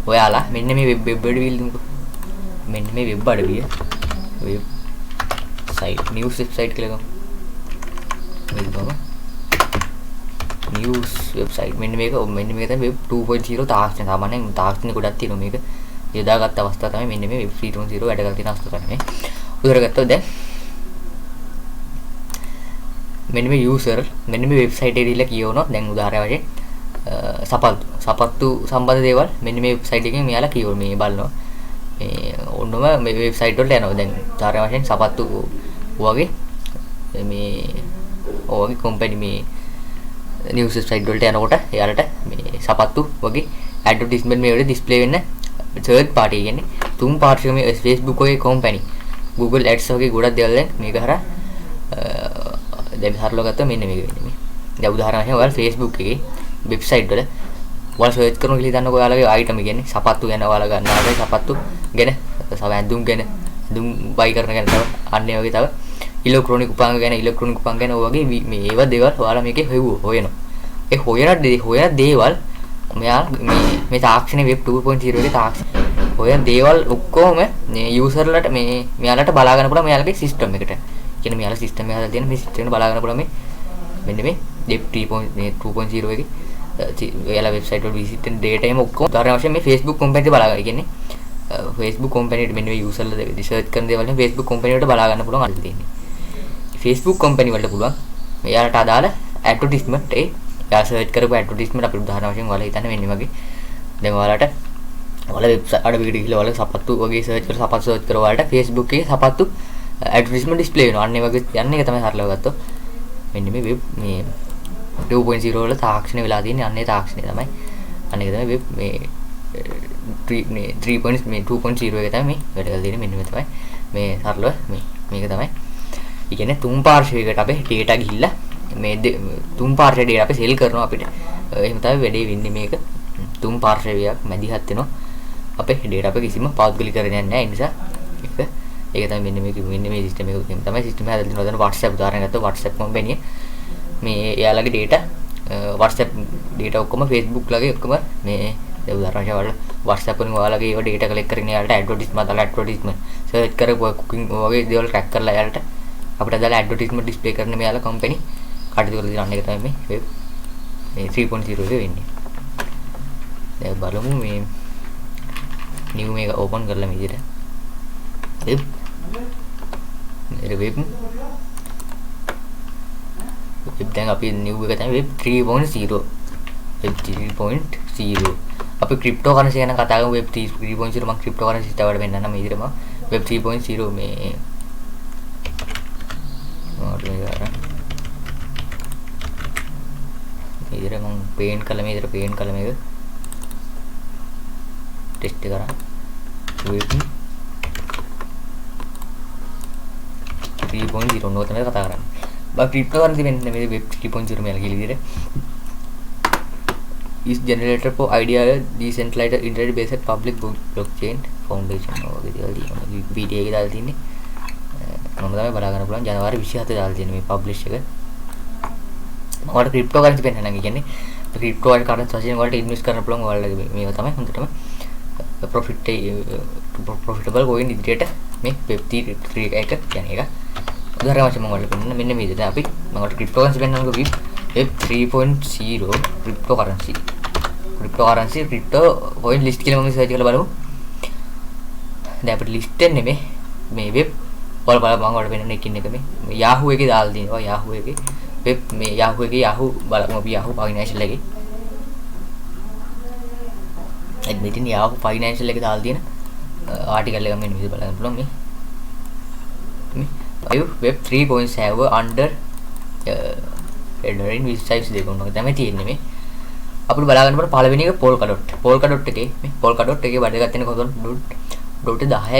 ඔයාලා මෙන්න මේ වෙබ් අඩවිය දුන්නු මෙන්න මේ වෙබ් අඩවිය වෙබ් සයිට් නිවුස් වෙබ්සයිට් කියලා ගමු නිවුස් වෙබ්සයිට් මෙන්න මේක තමයි වෙබ් 2.0 තාක්ෂණ සාමාන්‍යයෙන් තාක්ෂණ ගොඩක් තියෙනවා මේක යොදාගත් අවස්ථාව තමයි මෙන්න මේ වෙබ් 3.0 වැඩ කරලා තියෙන අවස්ථාව තමයි උදාහරණ ගත්තොත් දැන් මෙන්න මේ යූසර් මෙන්න මේ වෙබ්සයිට් එකේ දීලා කියවනවා දැන් උදාහරණ වශයෙන් සපත්තු සම්බන්ධ දේවල් මෙන්න මේ වෙබ්සයිට් එකෙන් මෙයාලා කියවන මේ බලනවා මේ ඔන්නම මේ වෙබ්සයිට් වලට යනවා දැන් උදාහරණ වශයෙන් සපත්තු වගේ මේ ඔයගේ කම්පැනි මේ නිවුස් වෙබ්සයිට් වලට යනකොට එයාලට මේ සපත්තු වගේ ඇඩ්වර්ටයිස්මන්ට් මේ වල ඩිස්ප්ලේ වෙන්න third party කියන්නේ තුන් පාර්ශ්වික මේ Facebook වගේ කම්පැනි Google Ads වගේ ගොඩක් දේවල් දැන් මේක හරහා දැන් හරලව ගත්තා මෙන්න මේක වෙන්නේ මේ දැන් උදාහරණ වශයෙන් ඔයාලා Facebook එකේ වෙබ්සයිට් වල ඔයාලා සර්ච් කරනවා කියලා හිතන්නකෝ ඔයාලගේ අයිටම් කියන්නේ සපත්තු ගැන ඔයාලා ගන්නවා සපත්තු ගැන සවැඳුම් ගැන දුම් බයි කරන ගැන තව අන්න ඒ වගේ තව ඉලෙක්ට්‍රොනික උපාංග ගැන ඔය වගේ මේ ඒවා දේවල් ඔයාලා මේකේ හොයනවා ඒ හොයන දේවල් මෙයා මේ තාක්ෂණයේ වෙබ් 2.0 එකේ තාක්ෂණ ඔය දේවල් ඔක්කොම මේ යූසර්ලට මේ මෙයාලට බලා ගන්න පුළුවන් මෙයාලගේ සිස්ටම් එකට. කියන්නේ මෙයාලා සිස්ටම් එක හදලා තියෙන මේ සිස්ටම් එක බලා ගන්න පුළුවන් මේ මෙන්න මේ වෙබ් 2.0 එකේ ඔයාලා වෙබ්සයිට් වල විසිට් වෙන data එක ඔක්කොම උදාහරණ වශයෙන් මේ Facebook කම්පැනි බලා ගන්න. කියන්නේ Facebook කම්පැනිට මෙන්න මේ යූසර්ලා රිසර්ච් කරන දේවල් නේ Facebook කම්පැනිවට බලා ගන්න පුළුවන් අද තියෙන්නේ. Facebook කම්පැනි වලට පුළුවන් මෙයාලට අදාළ ඇඩ්වර්ටයිස්මන්ට් එයා සර්ච් කරපු ඇඩ්වර්ටයිස්මන්ට් අපිට උදාහරණ වශයෙන් ඔයාලා හිතන්න මෙන්න වගේ දැන් ඔයාලට ඔයාලා වෙබ්සයිට් අඩවියට ගිහලා ඔයාලා සපත්තු වගේ සර්ච් කරලා සපත්තු සර්ච් කරලා ඔයාලට Facebook එකේ සපත්තු ඇඩ්වර්ටයිස්මන්ට් ඩිස්ප්ලේ වෙනවා. අන්න ඒ වගේ යන්නේ එක තමයි සරලව ගත්තොත් මෙන්න මේ වෙබ් මේ 2.0 වල තාක්ෂණය වෙලා තියෙන්නේ අන්නේ තාක්ෂණය තමයි. අන්න ඒක තමයි වෙබ් මේ 2.0 එක තමයි මේ වැඩ කරලා තියෙන්නේ මෙන්න මේ තමයි මේ සරලව මේක තමයි. ඒ කියන්නේ තුන් පාර්ශ්වයකට අපේ data ගිහිල්ලා මේ තුන් පාර්ශ්වයේ data අපි සෙල් කරනවා අපිට. එහෙම තමයි වැඩේ වෙන්නේ මේක. තුන් පාර්ශ්වයක් මැදිහත් වෙනවා. අපේ data අපේ කිසිම පෞද්ගලිකරණයක් නැහැ. ඒ නිසා ඒක තමයි මෙන්න මේ සිස්ටම් එක තමයි සිස්ටම් එක හදලා තියෙනවා. WhatsApp උදාහරණ ගත්තොත් WhatsApp කම්පැනි මේ එයාලගේ data WhatsApp data ඔක්කොම Facebook ලගේ ඔක්කොම මේ උදාහරණ වල WhatsApp වලින් ඔයාලගේ ඒව data collect කරගෙන එයාලට ඇඩ්වර්ටයිස්මන්ට් සර්ච් කරපුව cooking වගේ දේවල් track කරලා එයාලට අපිට දාලා ඇඩ්වර්ටයිස්මන්ට් ඩිස්ප්ලේ කරන මෙයාලා කම්පැනි කටයුතු කරලා තියෙන එක තමයි මේ 3.0 එක වෙන්නේ. දැන් බලමු මේ new මේක open කරලා මේ විදිහට වෙබ් දැන් අපි new එක තමයි වෙබ් 3.0 අපි ක්‍රිප්ටෝ කරන්සි ගැන කතා කරමු. වෙබ් 3.0 මම ක්‍රිප්ටෝ කරන්සි සිස්ටම් වලට වෙන්න නම් මේ විදිහටම වෙබ් 3.0 මේ ඉතින් මම පේන් කළා මේකට පේන් කළා මේක ටෙස්ට් කරා වෙබ් 3.0 නෝ තමයි කතා කරන්නේ. බා ක්‍රිප්ටෝ කරන්සි වෙන්න මේ වෙබ් 3.0 මේල කියලා විදිහට is generated for idea decentralized internet based public blockchain foundation වගේ දේවල් තියෙනවා. වීඩියෝ එකේ දාලා තින්නේ මම තමයි බලා ගන්න පුළුවන් ජනවාරි 27 දාලා තියෙන මේ පබ්ලිෂ් එක. ඔයාලට ක්‍රිප්ටෝ කරන්සි වෙන්න නම් කියන්නේ ක්‍රිප්ටෝ වල කරන්සි වශයෙන් ඔයාලට ඉන්වෙස්ට් කරන්න පුළුවන්. ඔයාලගේ මේක තමයි හොඳටම ප්‍රොෆිටබල් coin ඉදිරියට මේ web 3 එක කියන්නේ එක උදාහරණ වශයෙන් මම ඔයාලට පෙන්නන්න මෙන්න මේ විදිහට අපි මම ඔයාලට ක්‍රිප්ටෝ කරන්සි වෙන්නම web 3.0 crypto currency crypto coin list කියලා මම සර්ච් කරලා බලමු. දැන් අපිට list එන්නේ මේ web වල මම ඔයාලට පෙන්නන්න එකින් එක මේ Yahoo එකේ දාලා තියෙනවා. Yahoo එකේ web මේ Yahoo එකේ Yahoo බලමු අපි Yahoo financial එකේ මෙතන Yahoo financial එකේ දාලා තියෙන ආටිකල් එක මෙන්න විදිහට බලන්න පුළුවන් මේ web 3.0 under headering websites දෙක උනක තමයි තියෙන්නේ මේ අපිට බලා ගන්න පුළුවන් පළවෙනි එක polkadot එකේ මේ polkadot එකේ වැඩ ගන්න කොහොමද .10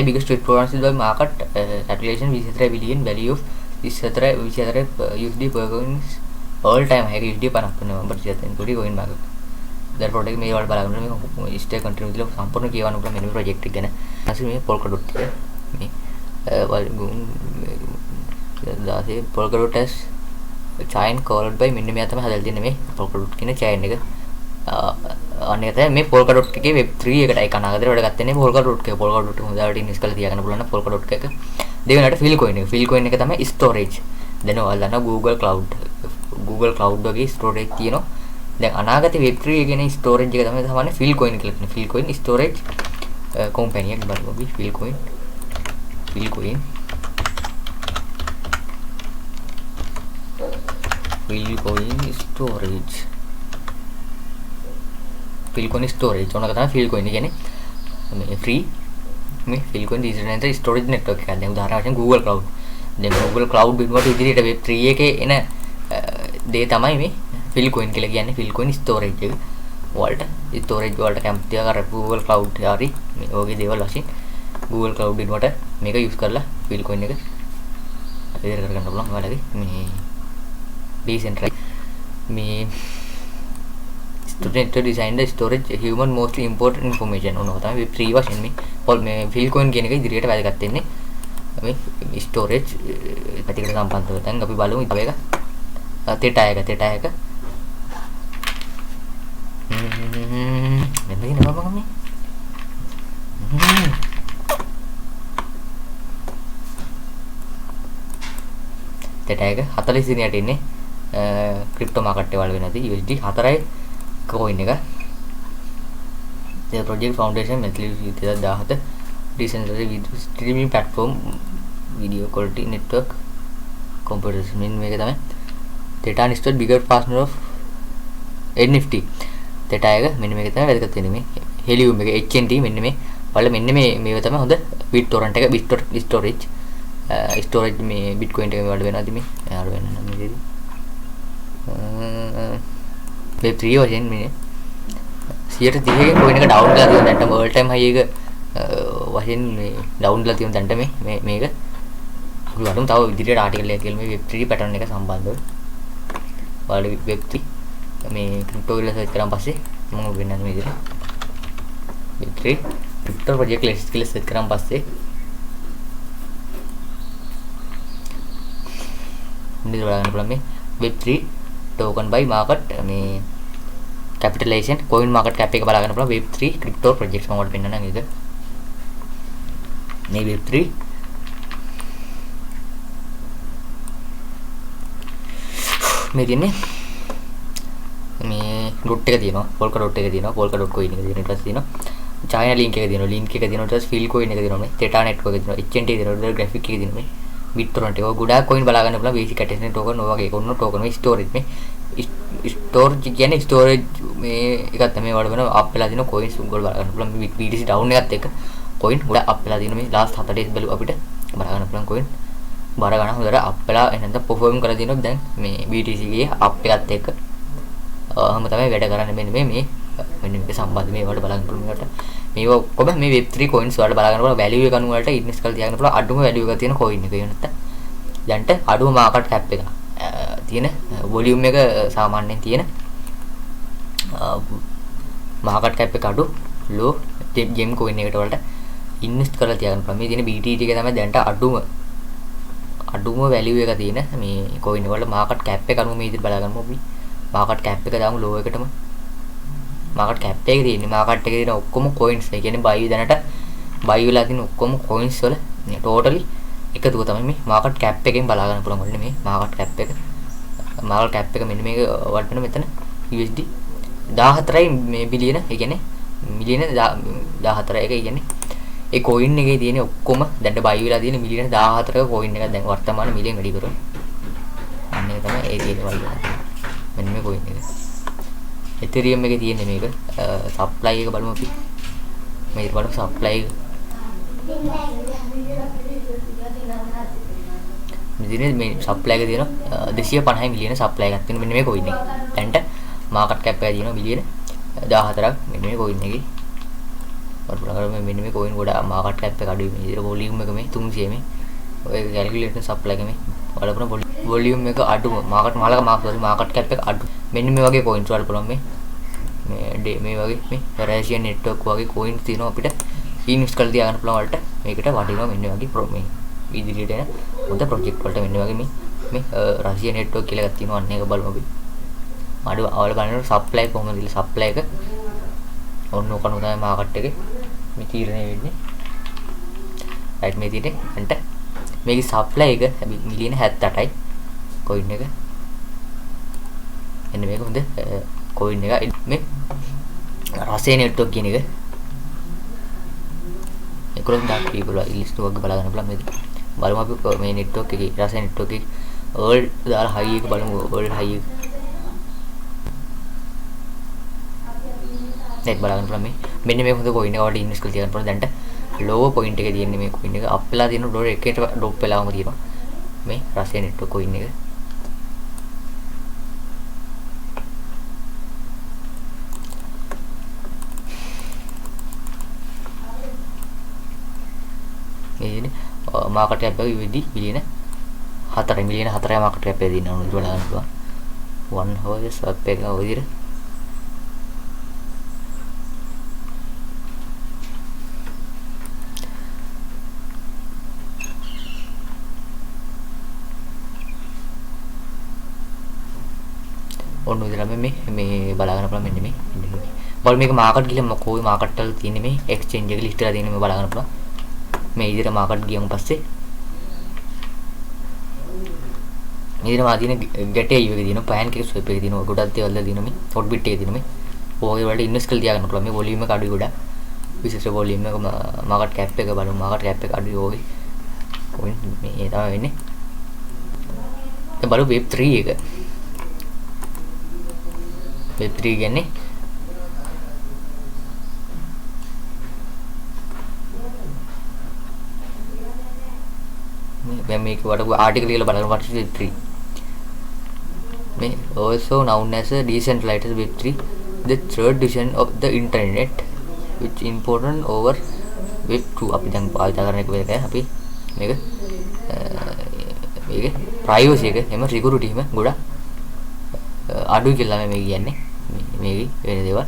biggest cryptocurrency by market capitalization 24 billion value of 24 USD per coins all time high USD 50 නවම්බර් 27 කුඩි coin market දැන් ප්‍රොජෙක්ට් මේ වල බලා ගන්න මේ ස්ටේ කන්ටිනියු කියලා සම්පූර්ණ කියවන්න පුළුවන් මෙන්න ප්‍රොජෙක්ට් එක ගැන. ඊට මේ polkadot එක මේ polkadot as chain called by මෙන්න මෙයා තමයි හදලා තියෙන්නේ මේ polkadot කියන chain එක. අනේ තමයි මේ polkadot එකේ web 3 එකටයි කනාගදට වැඩ ගත්තේ නේ polkadot එක. polkadot එක හොඳට ඉන්ස්ටෝල් කරලා තියාගන්න පුළුවන් නම් polkadot එක. දෙවෙනිට fill coin එක තමයි storage. දැන් ඔයාලා දන්නවා Google Cloud වගේ storage තියෙනවා. දැන් අනාගතේ web 3 එකේ නේ storage එක තමයි තමයි fill coin කියලා කියන්නේ. fill coin storage company එකක් බලමු අපි fill coin storage ඕනක තමයි fill coin කියන්නේ මේ free මේ fill coin decentralized storage network එකක්. දැන් උදාහරණ වශයෙන් Google Cloud. දැන් Google Cloud බිමුවට ඉදිරියට web 3 එකේ එන දේ තමයි මේ fill coin කියලා කියන්නේ. fill coin storage එක වලට storage වලට කැමති තියා කර Google Cloud හරි මේ වගේ දේවල් වශයෙන් Google Cloud බිමුවට මේක යූස් කරලා fill coin එක ඉදිරියට කරගන්න පුළුවන්. ඔයාලගේ මේ decentralized මේ student to design the storage human mostly important information ඕනෝ තමයි web 3 වශයෙන් මේ fill coin කියන එක ඉදිරියට වැදගත් වෙන්නේ මේ storage පැතිකඩ සම්බන්ධව. දැන් අපි බලමු ඊට එක තෙටා එක මෙන්න දිනවා මම මේ. ටැග් 40 දිනයට ඉන්නේ ක්‍රිප්ටෝ මාකට් එක වල වෙනදී USD 4යි coin එක. The project foundation mentally 2017 decentralized video streaming platform video quality network computer මේක තමයි data listed bigger partner of NFT data එක මෙන්න මේක තමයි වැදගත් වෙන්නේ මේ Helium එක HNT මෙන්න මේ බලන්න මෙන්න මේව තමයි හොඳ BitTorrent එක BitTorrent storage මේ Bitcoin එක වල වෙනවාද මේ යාර වෙන නම් මේකදී web 3 වශයෙන් මේ 130 ක coin එක down කරලා තියෙන දැන්ට all time high එක වශයෙන් මේ down කරලා තියෙන දැන්ට මේක අපි වඩුම් තව ඉදිරියට ආටිකල් එකක් කියලා මේ web 3 pattern එක සම්බන්ධව බලන්න web 3 මේ crypto කියලා search කරාන් පස්සේ මම වෙන්නන්නේ මේ විදිහට web 3 crypto project list කියලා search කරාන් පස්සේ ඉන්නේ බලන්න පුළුවන් මේ web 3 token by market මේ capitalization coin market cap එක බලා ගන්න පුළුවන් web 3 crypto projects මම ඔයාලට පෙන්නන්නම් ඒක මේ web 3 මේ තියන්නේ මේ root එක තියෙනවා polka.coin එක තියෙනවා polka.coin එක තියෙනවා ඊට පස්සේ තියෙනවා China link එක තියෙනවා link එක තියෙනවා ඊට පස්සේ fill coin එක තියෙනවා මේ theta network එක තියෙනවා HNT තියෙනවා graphic එක තියෙනවා මේ BitTorrent එක ගොඩාක් coin බලා ගන්න පුළුවන් basic attachment token ඔය වගේ කොන්න token මේ storage මේ storage කියන්නේ storage මේ එකක් තමයි වල වෙන up වෙලා තියෙන coins උගල බලා ගන්න පුළුවන් BTC down එකත් එක්ක coin ගොඩක් up වෙලා තියෙන මේ last 7 days බලුව අපිට බලා ගන්න පුළුවන් coin බාර ගන්න හොඳට up වෙලා එහෙනම් perform කරලා තියෙනවා දැන් මේ BTC ගේ up එකත් එක්ක හැම තමයි වැඩ කරන්නේ මෙන්න මේ මේක සම්බන්ධ මේ වලට බලන්න පුළුවන් මේකට මේක ඔක්කොම මේ web 3 coins වලට බලා ගන්න පුළුවන් value එක අනුව වලට invest කරලා තියාගන්න පුළුවන් අඩුම value එක තියෙන coin එක වෙනත් දැන්ට අඩුම market cap එක තියෙන volume එක සාමාන්‍යයෙන් තියෙන market cap එක අඩු low gem coin එකට වලට invest කරලා තියාගන්න පුළුවන් මේ තියෙන BTC එක තමයි දැන්ට අඩුම value එක තියෙන මේ coin වල market cap එක අනුව මේ විදිහට බලා ගන්නමු අපි market cap එක දාමු low එකටම market cap එකේ තියෙන market එකේ තියෙන ඔක්කොම coins ඒ කියන්නේ buy දැනට buy වෙලා තියෙන ඔක්කොම coins වල totally එකතුව තමයි මේ market cap එකෙන් බලා ගන්න පුළුවන් වලනේ මේ market cap එක මෙන්න මේක වටන මෙතන USD 14යි මේ බිලියන ඒ කියන්නේ මිලියන 14 එක කියන්නේ ඒ coin එකේ තියෙන ඔක්කොම දැන් buy වෙලා තියෙන මිලියන 14ක coin එක දැන් වර්තමාන මිලියන වැඩි කරලා අන්න ඒක තමයි ඒ තියෙන වල මෙන්න මේ coin එක Ethereum එකේ තියෙන්නේ මේක supply එක බලමු අපි මේක බලමු supply එක මෙදිනේ මේ supply එක තියෙනවා 250 මිලියන supply එකක් තියෙන මෙන්න මේ coin එක. දැන්ට market cap එක තියෙනවා මිලියන 14ක් මෙන්න මේ coin එකේ. වර්තමානයේ මෙන්න මේ coin ගොඩ market cap එක අඩුයි මේ විදිහට volume එක මේ 300 මේ ඔය calculate supply එක මේ බලපුවම volume එක අඩුම market cap එක අඩු මෙන්න මේ වගේ coins වල පුළුවන් මේ වගේ මේ Russian network වගේ coins තියෙනවා අපිට invest කරලා තියාගන්න පුළුවන් වලට මේකට වටිනවා මෙන්න වගේ මේ ඉදිරියට එන හොඳ project වලට මෙන්න වගේ මේ Russian network කියලා එකක් තියෙනවා අන්න ඒක බලමු අපි අඩු අවල බලන supply කොහොමද කියලා supply එක ඔන්න ඔකන තමයි market එකේ මේ තීරණය වෙන්නේ right මේ තියෙන්නේ අන්ට මේකේ supply එක මිලියන 78යි coin එක එන්න මේක හොඳ coin එක මේ Russian network කියන එක 11000 people list වගේ බලා ගන්න පුළුවන් මේක බලමු අපි මේ network එකේ Russian network එකේ world දාලා high එක බලමු world high එක net බලා ගන්න පුළුවන් මෙන්න මේක හොඳ coin එක වලට invest කරලා තියන්න පුළුවන් දැන්ට low point එකේ තියෙන්නේ මේ coin එක up වෙලා තියෙන dollar එකකට drop වෙලාම තියෙනවා මේ Russian network coin එක මේ market cap එක USD මිලියන 4 මිලියන 4 market cap එක දිනන උඩ බලන්න පුළුවන් 1 hour swap එක ඔය විදිහට ඔන්න විදිහට මේ බලා ගන්න පුළුවන් මෙන්න මේ බල මේක මාකට් ගිහලා මොකෝයි මාකට් වල තියෙන්නේ මේ එක්ස්චේන්ජ් එක ලිස්ට් කරලා තියෙන්නේ මේ බලා ගන්න පුළුවන්. මේ ඉදිරියට මාකට් ගියන් පස්සේ ඉදිරියට මා තියෙන ගැටේ එකේ තියෙන පෑන් කේස් ස්වැප් එකේ තියෙන ගොඩක් දේවල් දාලා තියෙන මේ හොට් බිට් එකේ තියෙන මේ ඕගේ වලට ඉන්වෙස්ට් කරලා තියාගන්න පුළුවන්. මේ වොලියුම් එක අඩුයි ගොඩක්. විශේෂ වොලියුම් එක මාකට් කැප් එක බලමු. මාකට් කැප් එක අඩුයි ඕගේ. කොයින් මේ තමයි වෙන්නේ. දැන් බලමු web 3 එක. web 3 කියන්නේ मैं मेक what article කියලා බලන්න what is web3 මේ also known as a decentralized web3 the third division of the internet which important over web2 අපි දැන් පාවිච්චි කරන එක මේක අපි මේක privacy එක එහෙම security එහෙම ගොඩක් අඩුයි කියලා මේ කියන්නේ මේකේ වෙන දේවල්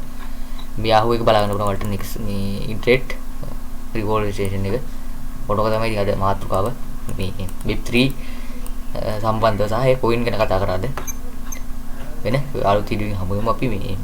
මේ Yahoo එක බලන්න පුළුවන් වලට next මේ internet revolution එක පොඩක තමයි ඉතින් අද මාතෘකාව මේ web3 සම්බන්ධව සහ ඒ coin ගැන කතා කරාද වෙන අලුත් වීඩියෝ එකකින් හමුවෙමු අපි මේ